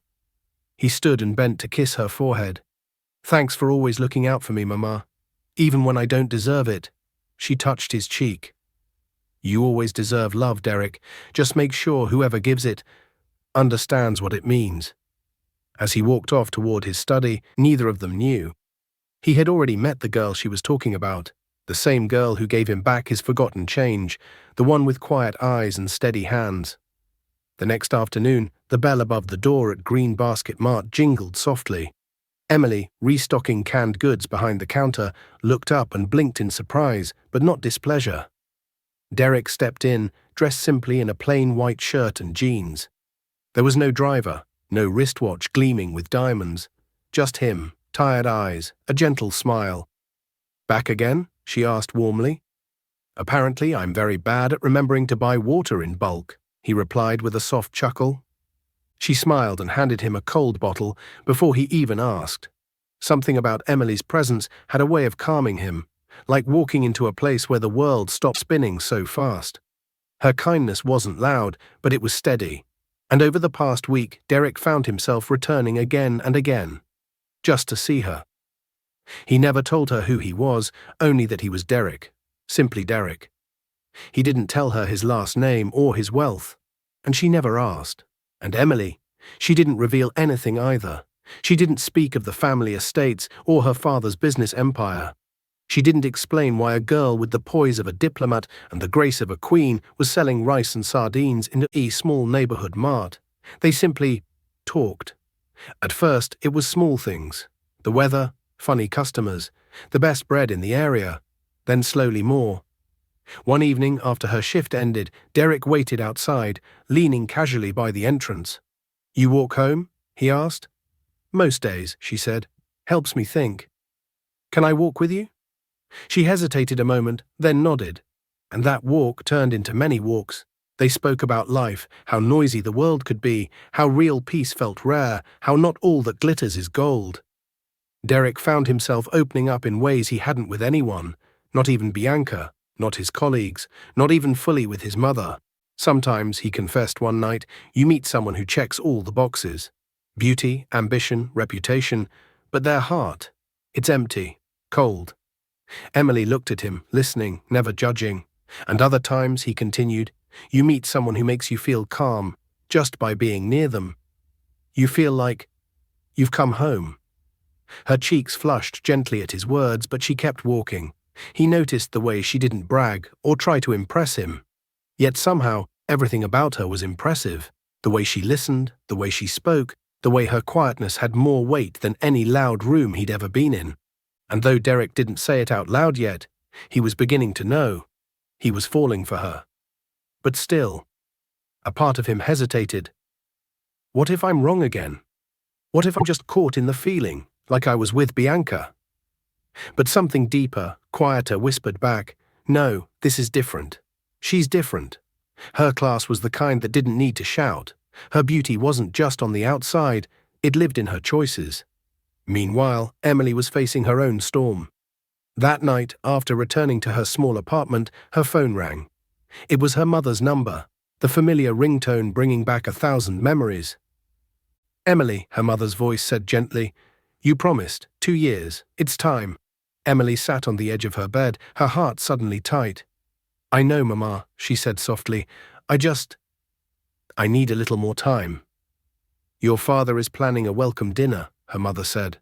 He stood and bent to kiss her forehead. "Thanks for always looking out for me, Mama. Even when I don't deserve it." She touched his cheek. "You always deserve love, Derek. Just make sure whoever gives it understands what it means." As he walked off toward his study, neither of them knew. He had already met the girl she was talking about, the same girl who gave him back his forgotten change, the one with quiet eyes and steady hands. The next afternoon, the bell above the door at Green Basket Mart jingled softly. Emily, restocking canned goods behind the counter, looked up and blinked in surprise, but not displeasure. Derek stepped in, dressed simply in a plain white shirt and jeans. There was no driver, no wristwatch gleaming with diamonds. Just him, tired eyes, a gentle smile. "Back again?" she asked warmly. "Apparently I'm very bad at remembering to buy water in bulk," he replied with a soft chuckle. She smiled and handed him a cold bottle before he even asked. Something about Emily's presence had a way of calming him, like walking into a place where the world stopped spinning so fast. Her kindness wasn't loud, but it was steady, and over the past week Derek found himself returning again and again, just to see her. He never told her who he was, only that he was Derek, simply Derek. He didn't tell her his last name or his wealth, and she never asked. And Emily, she didn't reveal anything either. She didn't speak of the family estates or her father's business empire. She didn't explain why a girl with the poise of a diplomat and the grace of a queen was selling rice and sardines in a small neighborhood mart. They simply talked. At first, it was small things. The weather, funny customers, the best bread in the area, then slowly more. One evening, after her shift ended, Derek waited outside, leaning casually by the entrance. "You walk home?" he asked. "Most days," she said. "Helps me think." "Can I walk with you?" She hesitated a moment, then nodded. And that walk turned into many walks. They spoke about life, how noisy the world could be, how real peace felt rare, how not all that glitters is gold. Derek found himself opening up in ways he hadn't with anyone, not even Bianca. Not his colleagues, not even fully with his mother. Sometimes, he confessed one night, you meet someone who checks all the boxes. Beauty, ambition, reputation, but their heart, it's empty, cold. Emily looked at him, listening, never judging. And other times, he continued, you meet someone who makes you feel calm, just by being near them. You feel like you've come home. Her cheeks flushed gently at his words, but she kept walking. He noticed the way she didn't brag or try to impress him. Yet somehow, everything about her was impressive. The way she listened, the way she spoke, the way her quietness had more weight than any loud room he'd ever been in. And though Derek didn't say it out loud yet, he was beginning to know. He was falling for her. But still, a part of him hesitated. What if I'm wrong again? What if I'm just caught in the feeling, like I was with Bianca? But something deeper, quieter whispered back, no, this is different. She's different. Her class was the kind that didn't need to shout. Her beauty wasn't just on the outside, it lived in her choices. Meanwhile, Emily was facing her own storm. That night, after returning to her small apartment, her phone rang. It was her mother's number, the familiar ringtone bringing back 1,000 memories. "Emily," her mother's voice said gently, "you promised, 2 years, it's time." Emily sat on the edge of her bed, her heart suddenly tight. "I know, Mama," she said softly. I need a little more time." "Your father is planning a welcome dinner," her mother said.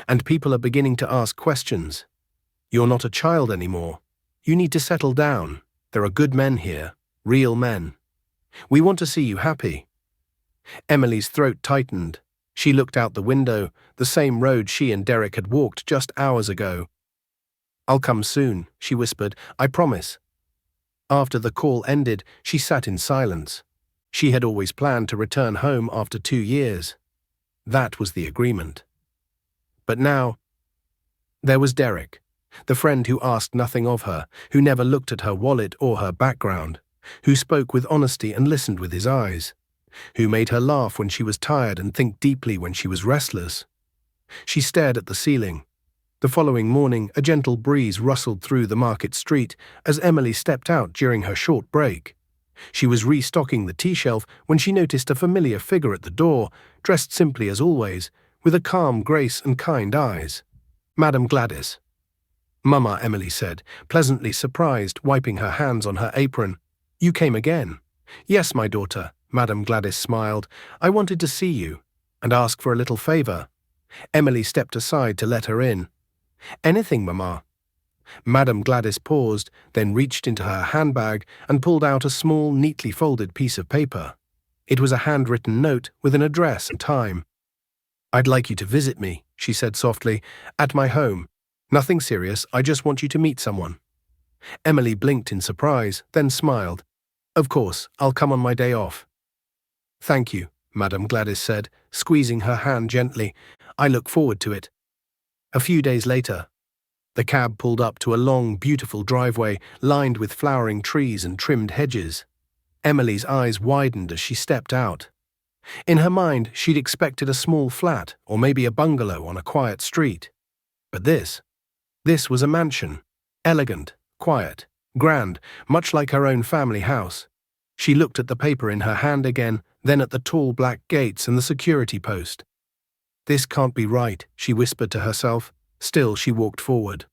"And people are beginning to ask questions. You're not a child anymore. You need to settle down. There are good men here, real men. We want to see you happy." Emily's throat tightened. She looked out the window, the same road she and Derek had walked just hours ago. "I'll come soon," she whispered. "I promise." After the call ended, she sat in silence. She had always planned to return home after 2 years. That was the agreement. But now, there was Derek, the friend who asked nothing of her, who never looked at her wallet or her background, who spoke with honesty and listened with his eyes, who made her laugh when she was tired and think deeply when she was restless. She stared at the ceiling. The following morning, a gentle breeze rustled through the market street as Emily stepped out during her short break. She was restocking the tea shelf when she noticed a familiar figure at the door, dressed simply as always, with a calm grace and kind eyes. Madame Gladys. "Mama," Emily said, pleasantly surprised, wiping her hands on her apron. "You came again." "Yes, my daughter," Madame Gladys smiled. "I wanted to see you and ask for a little favor." Emily stepped aside to let her in. "Anything, Mama." Madame Gladys paused, then reached into her handbag and pulled out a small, neatly folded piece of paper. It was a handwritten note with an address and time. "I'd like you to visit me," she said softly, "at my home. Nothing serious, I just want you to meet someone." Emily blinked in surprise, then smiled. "Of course, I'll come on my day off." "Thank you," Madame Gladys said, squeezing her hand gently. "I look forward to it." A few days later, the cab pulled up to a long, beautiful driveway lined with flowering trees and trimmed hedges. Emily's eyes widened as she stepped out. In her mind, she'd expected a small flat or maybe a bungalow on a quiet street. But this was a mansion. Elegant, quiet, grand, much like her own family house. She looked at the paper in her hand again, then at the tall black gates and the security post. "This can't be right," she whispered to herself. Still, she walked forward.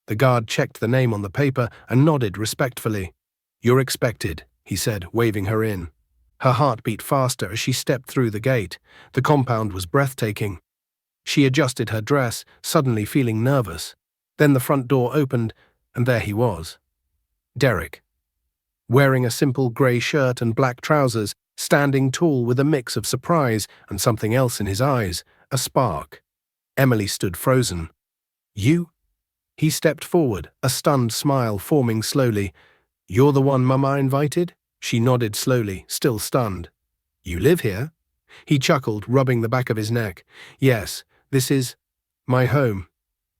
The guard checked the name on the paper and nodded respectfully. "You're expected," he said, waving her in. Her heart beat faster as she stepped through the gate. The compound was breathtaking. She adjusted her dress, suddenly feeling nervous. Then the front door opened, and there he was. Derek. Wearing a simple grey shirt and black trousers, standing tall with a mix of surprise and something else in his eyes, a spark. Emily stood frozen. "You?" He stepped forward, a stunned smile forming slowly. "You're the one Mama invited?" She nodded slowly, still stunned. "You live here?" He chuckled, rubbing the back of his neck. "Yes, this is my home."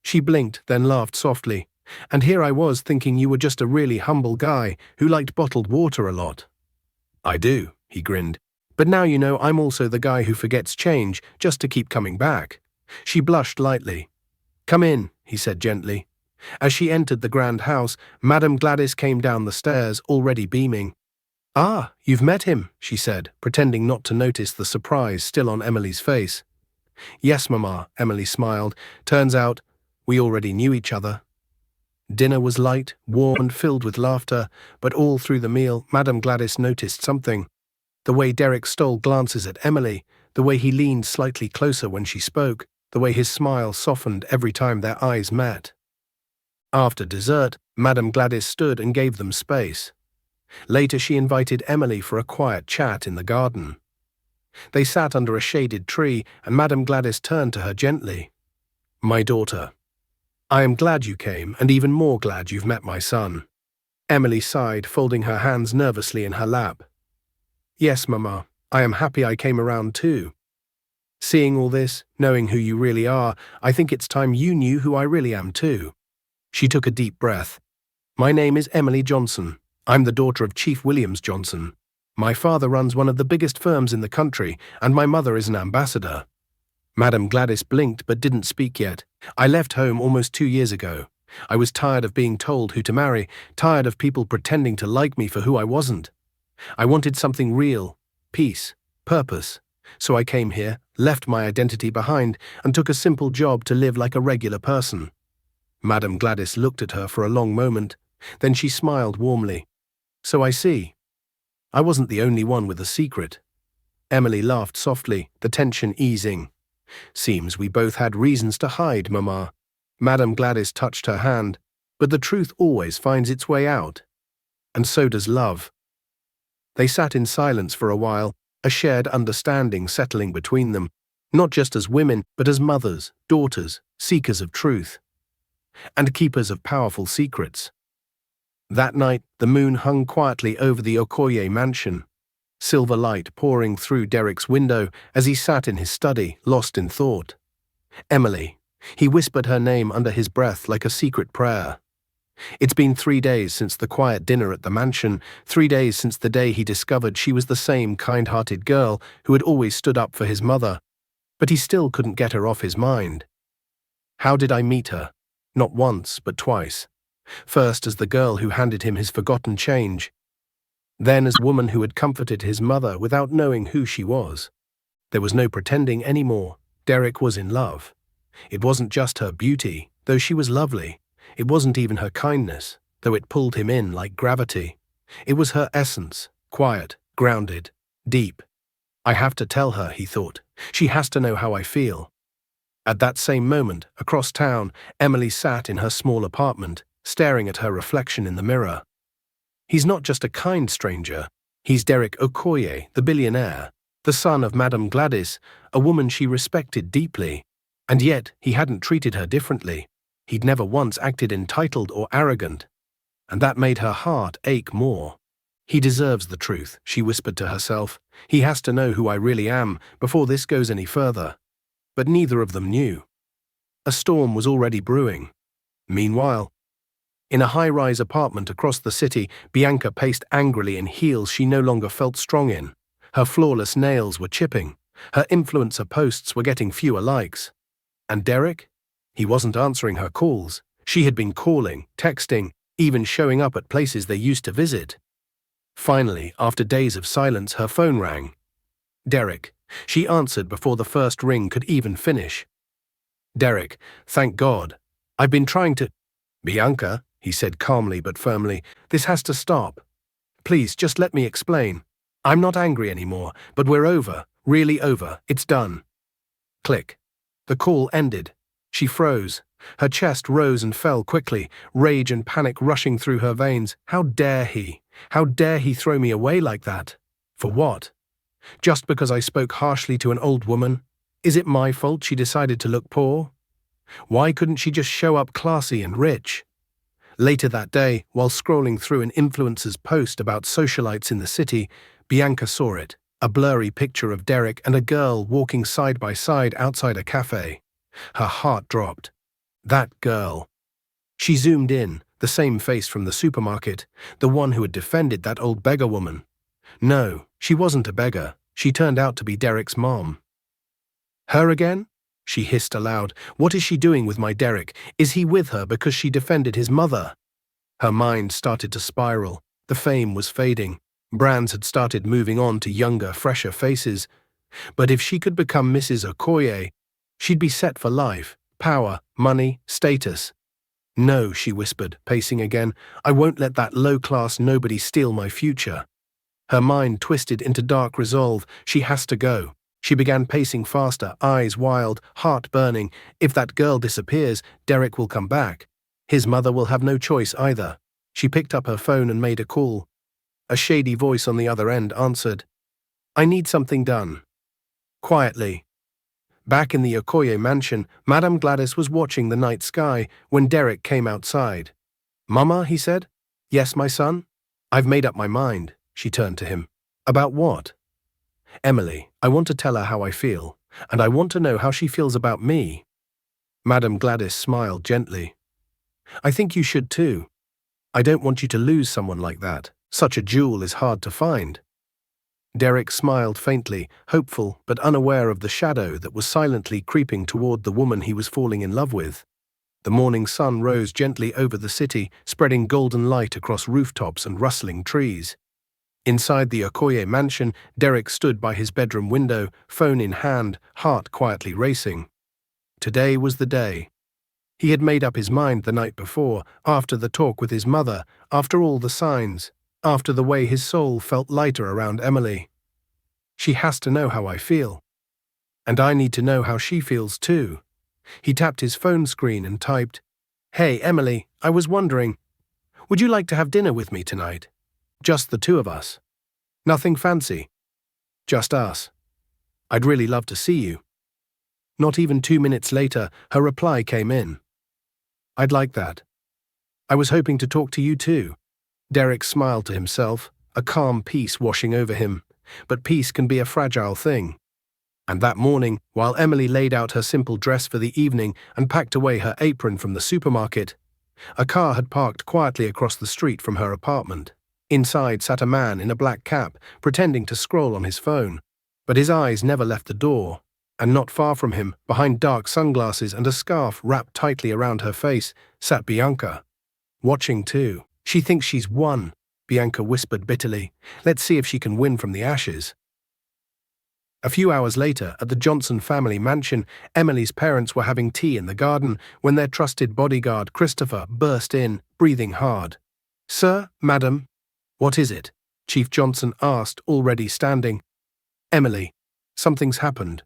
She blinked, then laughed softly. "And here I was thinking you were just a really humble guy who liked bottled water a lot." "I do," he grinned. "But now you know I'm also the guy who forgets change just to keep coming back." She blushed lightly. "Come in," he said gently. As she entered the grand house, Madame Gladys came down the stairs, already beaming. "Ah, you've met him," she said, pretending not to notice the surprise still on Emily's face. "Yes, Mama," Emily smiled. "Turns out we already knew each other." Dinner was light, warm and filled with laughter, but all through the meal, Madame Gladys noticed something. The way Derek stole glances at Emily, the way he leaned slightly closer when she spoke, the way his smile softened every time their eyes met. After dessert, Madame Gladys stood and gave them space. Later she invited Emily for a quiet chat in the garden. They sat under a shaded tree, and Madame Gladys turned to her gently. "My daughter, I am glad you came, and even more glad you've met my son." Emily sighed, folding her hands nervously in her lap. "Yes, Mama, I am happy I came around too. Seeing all this, knowing who you really are, I think it's time you knew who I really am too." She took a deep breath. "My name is Emily Johnson. I'm the daughter of Chief Williams Johnson. My father runs one of the biggest firms in the country, and my mother is an ambassador." Madame Gladys blinked but didn't speak yet. "I left home almost 2 years ago. I was tired of being told who to marry, tired of people pretending to like me for who I wasn't. I wanted something real, peace, purpose. So I came here, left my identity behind, and took a simple job to live like a regular person." Madame Gladys looked at her for a long moment, then she smiled warmly. So I see. I wasn't the only one with a secret. Emily laughed softly, the tension easing. Seems we both had reasons to hide, Mamma. Madame Gladys touched her hand, but the truth always finds its way out. And so does love. They sat in silence for a while, a shared understanding settling between them, not just as women, but as mothers, daughters, seekers of truth, and keepers of powerful secrets. That night, the moon hung quietly over the Okoye mansion, silver light pouring through Derek's window as he sat in his study, lost in thought. Emily. He whispered her name under his breath like a secret prayer. It's been 3 days since the quiet dinner at the mansion, 3 days since the day he discovered she was the same kind-hearted girl who had always stood up for his mother, but he still couldn't get her off his mind. How did I meet her? Not once, but twice. First as the girl who handed him his forgotten change, then as a woman who had comforted his mother without knowing who she was. There was no pretending anymore. Derek was in love. It wasn't just her beauty, though she was lovely. It wasn't even her kindness, though it pulled him in like gravity. It was her essence, quiet, grounded, deep. I have to tell her, he thought. She has to know how I feel. At that same moment, across town, Emily sat in her small apartment, staring at her reflection in the mirror. He's not just a kind stranger. He's Derek Okoye, the billionaire, the son of Madame Gladys, a woman she respected deeply. And yet, he hadn't treated her differently. He'd never once acted entitled or arrogant. And that made her heart ache more. He deserves the truth, she whispered to herself. He has to know who I really am before this goes any further. But neither of them knew. A storm was already brewing. Meanwhile, in a high-rise apartment across the city, Bianca paced angrily in heels she no longer felt strong in. Her flawless nails were chipping. Her influencer posts were getting fewer likes. And Derek? He wasn't answering her calls. She had been calling, texting, even showing up at places they used to visit. Finally, after days of silence, her phone rang. Derek. She answered before the first ring could even finish. Derek, thank God. I've been trying to… Bianca, he said calmly but firmly, this has to stop. Please, just let me explain. I'm not angry anymore, but we're over, really over, it's done. Click. The call ended. She froze. Her chest rose and fell quickly, rage and panic rushing through her veins. How dare he? How dare he throw me away like that? For what? Just because I spoke harshly to an old woman? Is it my fault she decided to look poor? Why couldn't she just show up classy and rich? Later that day, while scrolling through an influencer's post about socialites in the city, Bianca saw it, a blurry picture of Derek and a girl walking side by side outside a cafe. Her heart dropped. That girl. She zoomed in, the same face from the supermarket, the one who had defended that old beggar woman. No, she wasn't a beggar. She turned out to be Derek's mom. Her again? She hissed aloud. What is she doing with my Derek? Is he with her because she defended his mother? Her mind started to spiral. The fame was fading. Brands had started moving on to younger, fresher faces. But if she could become Mrs. Okoye, she'd be set for life. Power, money, status. No, she whispered, pacing again. I won't let that low-class nobody steal my future. Her mind twisted into dark resolve. She has to go. She began pacing faster, eyes wild, heart burning. If that girl disappears, Derek will come back. His mother will have no choice either. She picked up her phone and made a call. A shady voice on the other end answered. I need something done. Quietly. Back in the Okoye mansion, Madame Gladys was watching the night sky when Derek came outside. Mama, he said. Yes, my son? I've made up my mind, she turned to him. About what? Emily, I want to tell her how I feel, and I want to know how she feels about me. Madame Gladys smiled gently. I think you should too. I don't want you to lose someone like that. Such a jewel is hard to find. Derek smiled faintly, hopeful but unaware of the shadow that was silently creeping toward the woman he was falling in love with. The morning sun rose gently over the city, spreading golden light across rooftops and rustling trees. Inside the Okoye mansion, Derek stood by his bedroom window, phone in hand, heart quietly racing. Today was the day. He had made up his mind the night before, after the talk with his mother, after all the signs, after the way his soul felt lighter around Emily. She has to know how I feel. And I need to know how she feels too. He tapped his phone screen and typed, "Hey, Emily, I was wondering, would you like to have dinner with me tonight? Just the two of us. Nothing fancy. Just us. I'd really love to see you." Not even 2 minutes later, her reply came in. "I'd like that. I was hoping to talk to you too." Derek smiled to himself, a calm peace washing over him. But peace can be a fragile thing. And that morning, while Emily laid out her simple dress for the evening and packed away her apron from the supermarket, a car had parked quietly across the street from her apartment. Inside sat a man in a black cap, pretending to scroll on his phone. But his eyes never left the door. And not far from him, behind dark sunglasses and a scarf wrapped tightly around her face, sat Bianca. Watching too. "She thinks she's won," Bianca whispered bitterly. "Let's see if she can win from the ashes." A few hours later, at the Johnson family mansion, Emily's parents were having tea in the garden when their trusted bodyguard Christopher burst in, breathing hard. "Sir, madam." "What is it?" Chief Johnson asked, already standing. "Emily, something's happened.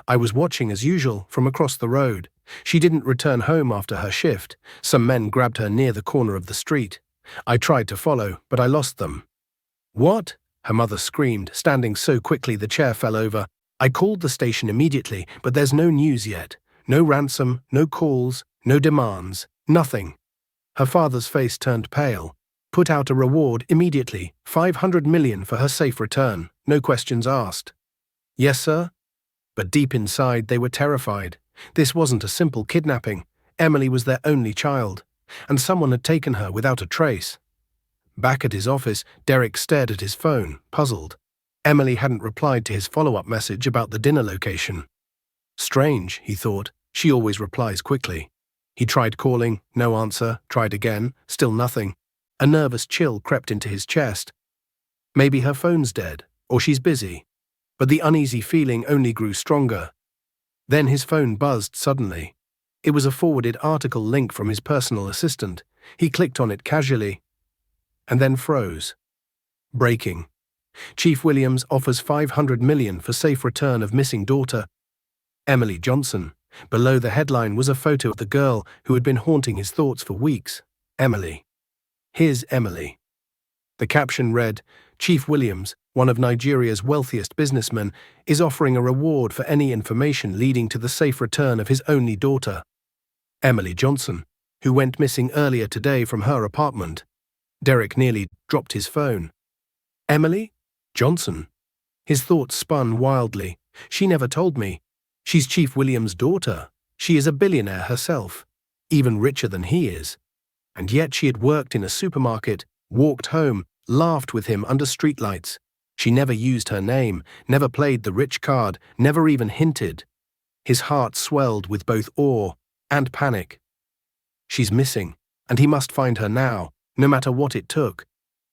I was watching as usual from across the road. She didn't return home after her shift. Some men grabbed her near the corner of the street. I tried to follow, but I lost them." "What?" her mother screamed, standing so quickly the chair fell over. "I called the station immediately, but there's no news yet. No ransom, no calls, no demands, nothing." Her father's face turned pale. "Put out a reward immediately, 500 million for her safe return, no questions asked." "Yes, sir?" But deep inside they were terrified. This wasn't a simple kidnapping. Emily was their only child, and someone had taken her without a trace. Back at his office, Derek stared at his phone, puzzled. Emily hadn't replied to his follow-up message about the dinner location. Strange, he thought. She always replies quickly. He tried calling, no answer, tried again, still nothing. A nervous chill crept into his chest. Maybe her phone's dead, or she's busy. But the uneasy feeling only grew stronger. Then his phone buzzed suddenly. It was a forwarded article link from his personal assistant. He clicked on it casually, and then froze. Breaking. Chief Williams offers 500 million for safe return of missing daughter, Emily Johnson. Below the headline was a photo of the girl who had been haunting his thoughts for weeks. Emily. His Emily. The caption read, "Chief Williams, one of Nigeria's wealthiest businessmen, is offering a reward for any information leading to the safe return of his only daughter, Emily Johnson, who went missing earlier today from her apartment." Derek nearly dropped his phone. Emily? Johnson? His thoughts spun wildly. She never told me. She's Chief Williams' daughter. She is a billionaire herself, even richer than he is. And yet she had worked in a supermarket, walked home, laughed with him under streetlights. She never used her name, never played the rich card, never even hinted. His heart swelled with both awe and panic. She's missing, and he must find her now, no matter what it took.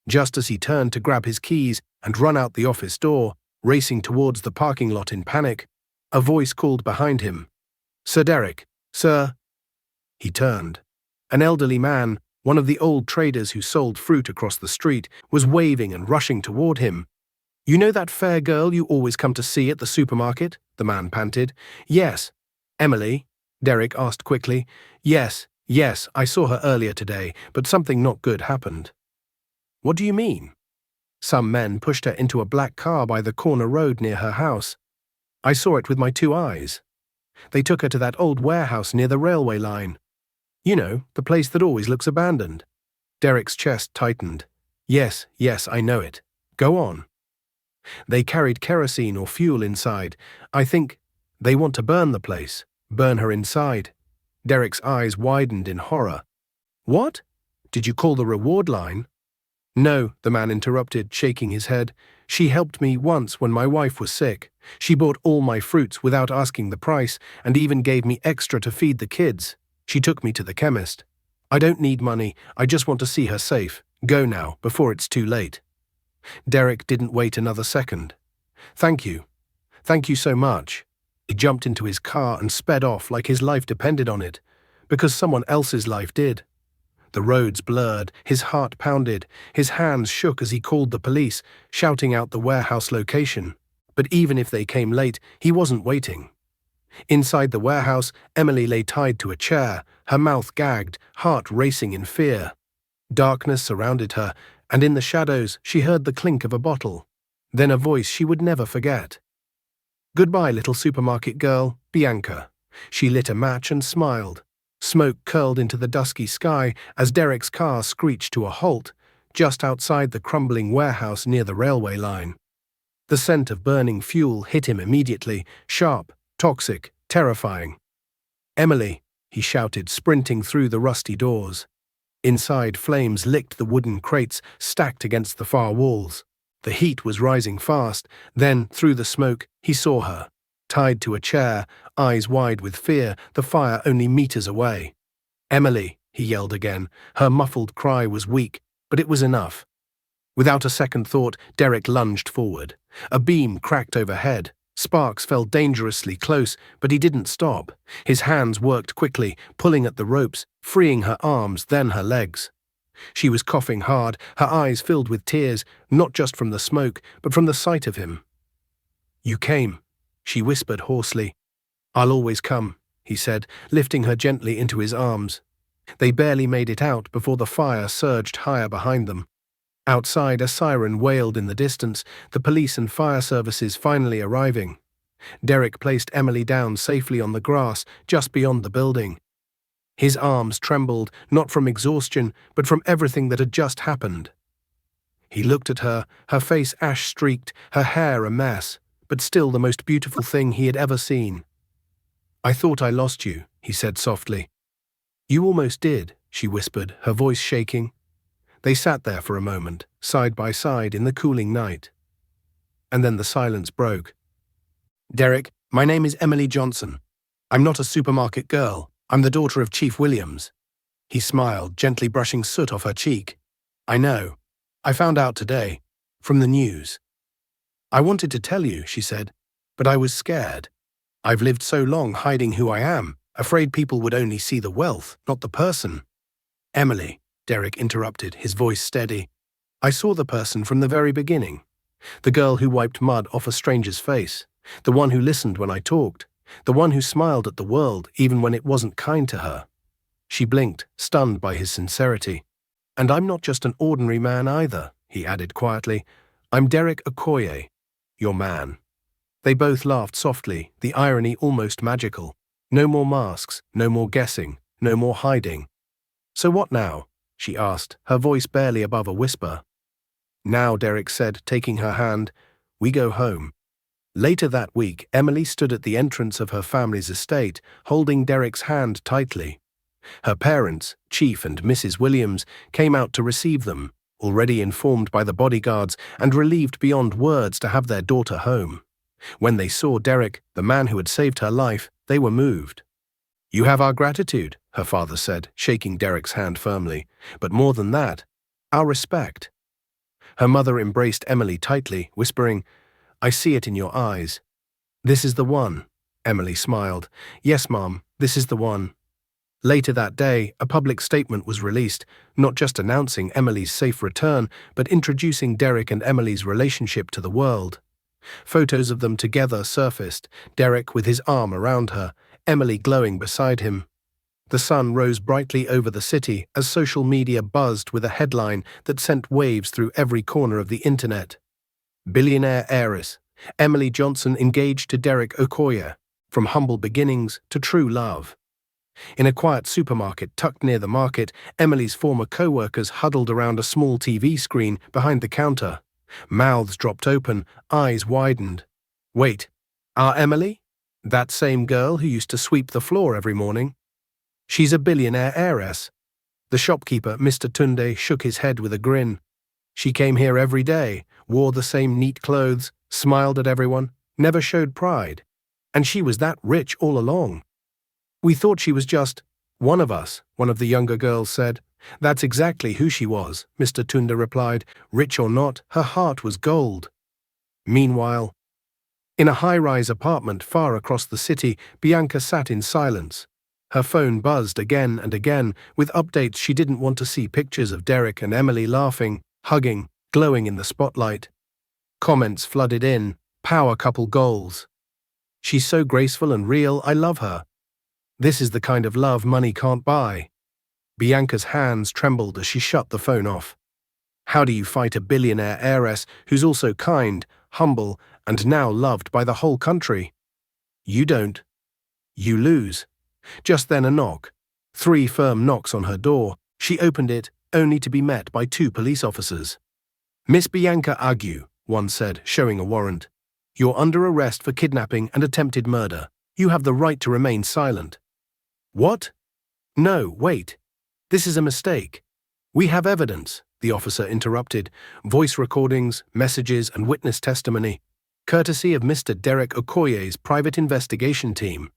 Just as he turned to grab his keys and run out the office door, racing towards the parking lot in panic, a voice called behind him. "Sir Derek, sir." He turned. An elderly man, one of the old traders who sold fruit across the street, was waving and rushing toward him. "You know that fair girl you always come to see at the supermarket?" the man panted. "Yes." "Emily?" Derek asked quickly. Yes, I saw her earlier today, but something not good happened." "What do you mean?" "Some men pushed her into a black car by the corner road near her house. I saw it with my 2 eyes. They took her to that old warehouse near the railway line. You know, the place that always looks abandoned." Derek's chest tightened. Yes, I know it. Go on." "They carried kerosene or fuel inside. I think they want to burn the place, burn her inside." Derek's eyes widened in horror. "What? Did you call the reward line?" "No," the man interrupted, shaking his head. "She helped me once when my wife was sick. She bought all my fruits without asking the price and even gave me extra to feed the kids. She took me to the chemist. I don't need money, I just want to see her safe. Go now, before it's too late." Derek didn't wait another second. Thank you so much." He jumped into his car and sped off like his life depended on it. because someone else's life did. The roads blurred, his heart pounded, his hands shook as he called the police, shouting out the warehouse location. But even if they came late, he wasn't waiting. Inside the warehouse, Emily lay tied to a chair, her mouth gagged, heart racing in fear. Darkness surrounded her, and in the shadows she heard the clink of a bottle. Then a voice she would never forget. "Goodbye, little supermarket girl, Bianca." She lit a match and smiled. Smoke curled into the dusky sky as Derek's car screeched to a halt, just outside the crumbling warehouse near the railway line. The scent of burning fuel hit him immediately, sharp, toxic, terrifying. "Emily," he shouted, sprinting through the rusty doors. Inside, flames licked the wooden crates stacked against the far walls. The heat was rising fast. Then, through the smoke, he saw her, tied to a chair, eyes wide with fear, the fire only meters away. "Emily," he yelled again. Her muffled cry was weak, but it was enough. Without a second thought, Derek lunged forward. A beam cracked overhead. Sparks fell dangerously close, but he didn't stop. His hands worked quickly, pulling at the ropes, freeing her arms, then her legs. She was coughing hard, her eyes filled with tears, not just from the smoke, but from the sight of him. "You came," she whispered hoarsely. "I'll always come," he said, lifting her gently into his arms. They barely made it out before the fire surged higher behind them. Outside, a siren wailed in the distance, the police and fire services finally arriving. Derek placed Emily down safely on the grass just beyond the building. His arms trembled, not from exhaustion, but from everything that had just happened. He looked at her, her face ash-streaked, her hair a mess, but still the most beautiful thing he had ever seen. "I thought I lost you," he said softly. "You almost did," she whispered, her voice shaking. They sat there for a moment, side by side in the cooling night. And then the silence broke. "Derek, my name is Emily Johnson. I'm not a supermarket girl. I'm the daughter of Chief Williams." He smiled, gently brushing soot off her cheek. "I know. I found out today. From the news." "I wanted to tell you," she said, "but I was scared. I've lived so long hiding who I am, afraid people would only see the wealth, not the person." "Emily," Derek interrupted, his voice steady. "I saw the person from the very beginning. The girl who wiped mud off a stranger's face. The one who listened when I talked. The one who smiled at the world even when it wasn't kind to her." She blinked, stunned by his sincerity. "And I'm not just an ordinary man either," he added quietly. "I'm Derek Okoye, your man." They both laughed softly, the irony almost magical. No more masks, no more guessing, no more hiding. "So what now?" she asked, her voice barely above a whisper. "Now," Derek said, taking her hand, "we go home." Later that week, Emily stood at the entrance of her family's estate, holding Derek's hand tightly. Her parents, Chief and Mrs. Williams, came out to receive them, already informed by the bodyguards and relieved beyond words to have their daughter home. When they saw Derek, the man who had saved her life, they were moved. "You have our gratitude," her father said, shaking Derek's hand firmly. "But more than that, our respect." Her mother embraced Emily tightly, whispering, "I see it in your eyes." "This is the one," Emily smiled. "Yes, Mom, this is the one." Later that day, a public statement was released, not just announcing Emily's safe return, but introducing Derek and Emily's relationship to the world. Photos of them together surfaced, Derek with his arm around her, Emily glowing beside him. The sun rose brightly over the city as social media buzzed with a headline that sent waves through every corner of the internet. "Billionaire heiress, Emily Johnson engaged to Derek Okoye, from humble beginnings to true love." In a quiet supermarket tucked near the market, Emily's former co-workers huddled around a small TV screen behind the counter. Mouths dropped open, eyes widened. "Wait, our Emily? That same girl who used to sweep the floor every morning? She's a billionaire heiress." The shopkeeper, Mr. Tunde, shook his head with a grin. "She came here every day, wore the same neat clothes, smiled at everyone, never showed pride. And she was that rich all along." "We thought she was just one of us," one of the younger girls said. "That's exactly who she was," Mr. Tunde replied. "Rich or not, her heart was gold." Meanwhile, in a high-rise apartment far across the city, Bianca sat in silence. Her phone buzzed again and again with updates she didn't want to see, pictures of Derek and Emily laughing, hugging, glowing in the spotlight. Comments flooded in, power couple goals. She's so graceful and real, I love her. This is the kind of love money can't buy. Bianca's hands trembled as she shut the phone off. How do you fight a billionaire heiress who's also kind, humble, and now loved by the whole country? You don't. You lose. Just then a knock. 3 firm knocks on her door. She opened it, only to be met by 2 police officers. Miss Bianca Ague, one said, showing a warrant. You're under arrest for kidnapping and attempted murder. You have the right to remain silent. What? No, wait. This is a mistake. We have evidence, the officer interrupted. Voice recordings, messages, and witness testimony, courtesy of Mr. Derek Okoye's private investigation team.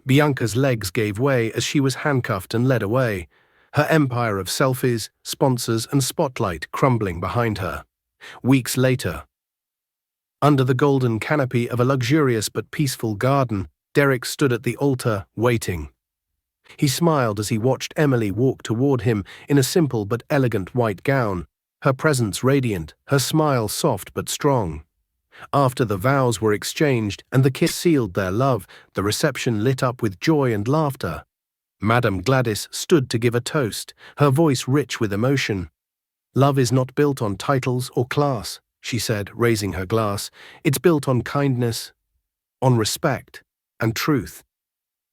Bianca's legs gave way as she was handcuffed and led away, her empire of selfies, sponsors, and spotlight crumbling behind her. Weeks later, under the golden canopy of a luxurious but peaceful garden, Derek stood at the altar, waiting. He smiled as he watched Emily walk toward him in a simple but elegant white gown, her presence radiant, her smile soft but strong. After the vows were exchanged and the kiss sealed their love, the reception lit up with joy and laughter. Madame Gladys stood to give a toast, her voice rich with emotion. Love is not built on titles or class, she said, raising her glass. It's built on kindness, on respect, and truth.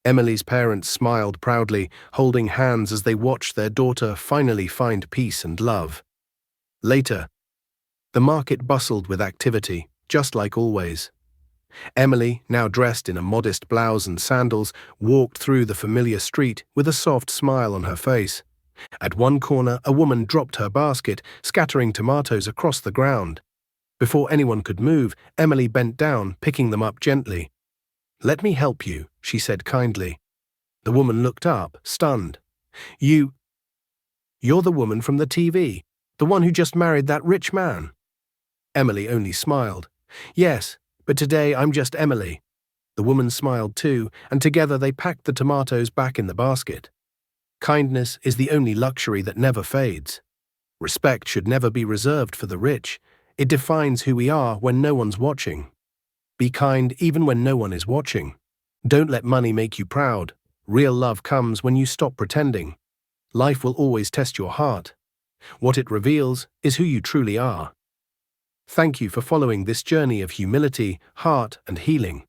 Emily's parents smiled proudly, holding hands as they watched their daughter finally find peace and love. Later, the market bustled with activity, just like always. Emily, now dressed in a modest blouse and sandals, walked through the familiar street with a soft smile on her face. At one corner, a woman dropped her basket, scattering tomatoes across the ground. Before anyone could move, Emily bent down, picking them up gently. "Let me help you," she said kindly. The woman looked up, stunned. You're the woman from the TV, the one who just married that rich man." Emily only smiled. "Yes, but today I'm just Emily." The woman smiled too, and together they packed the tomatoes back in the basket. Kindness is the only luxury that never fades. Respect should never be reserved for the rich. It defines who we are when no one's watching. Be kind even when no one is watching. Don't let money make you proud. Real love comes when you stop pretending. Life will always test your heart. What it reveals is who you truly are. Thank you for following this journey of humility, heart, and healing.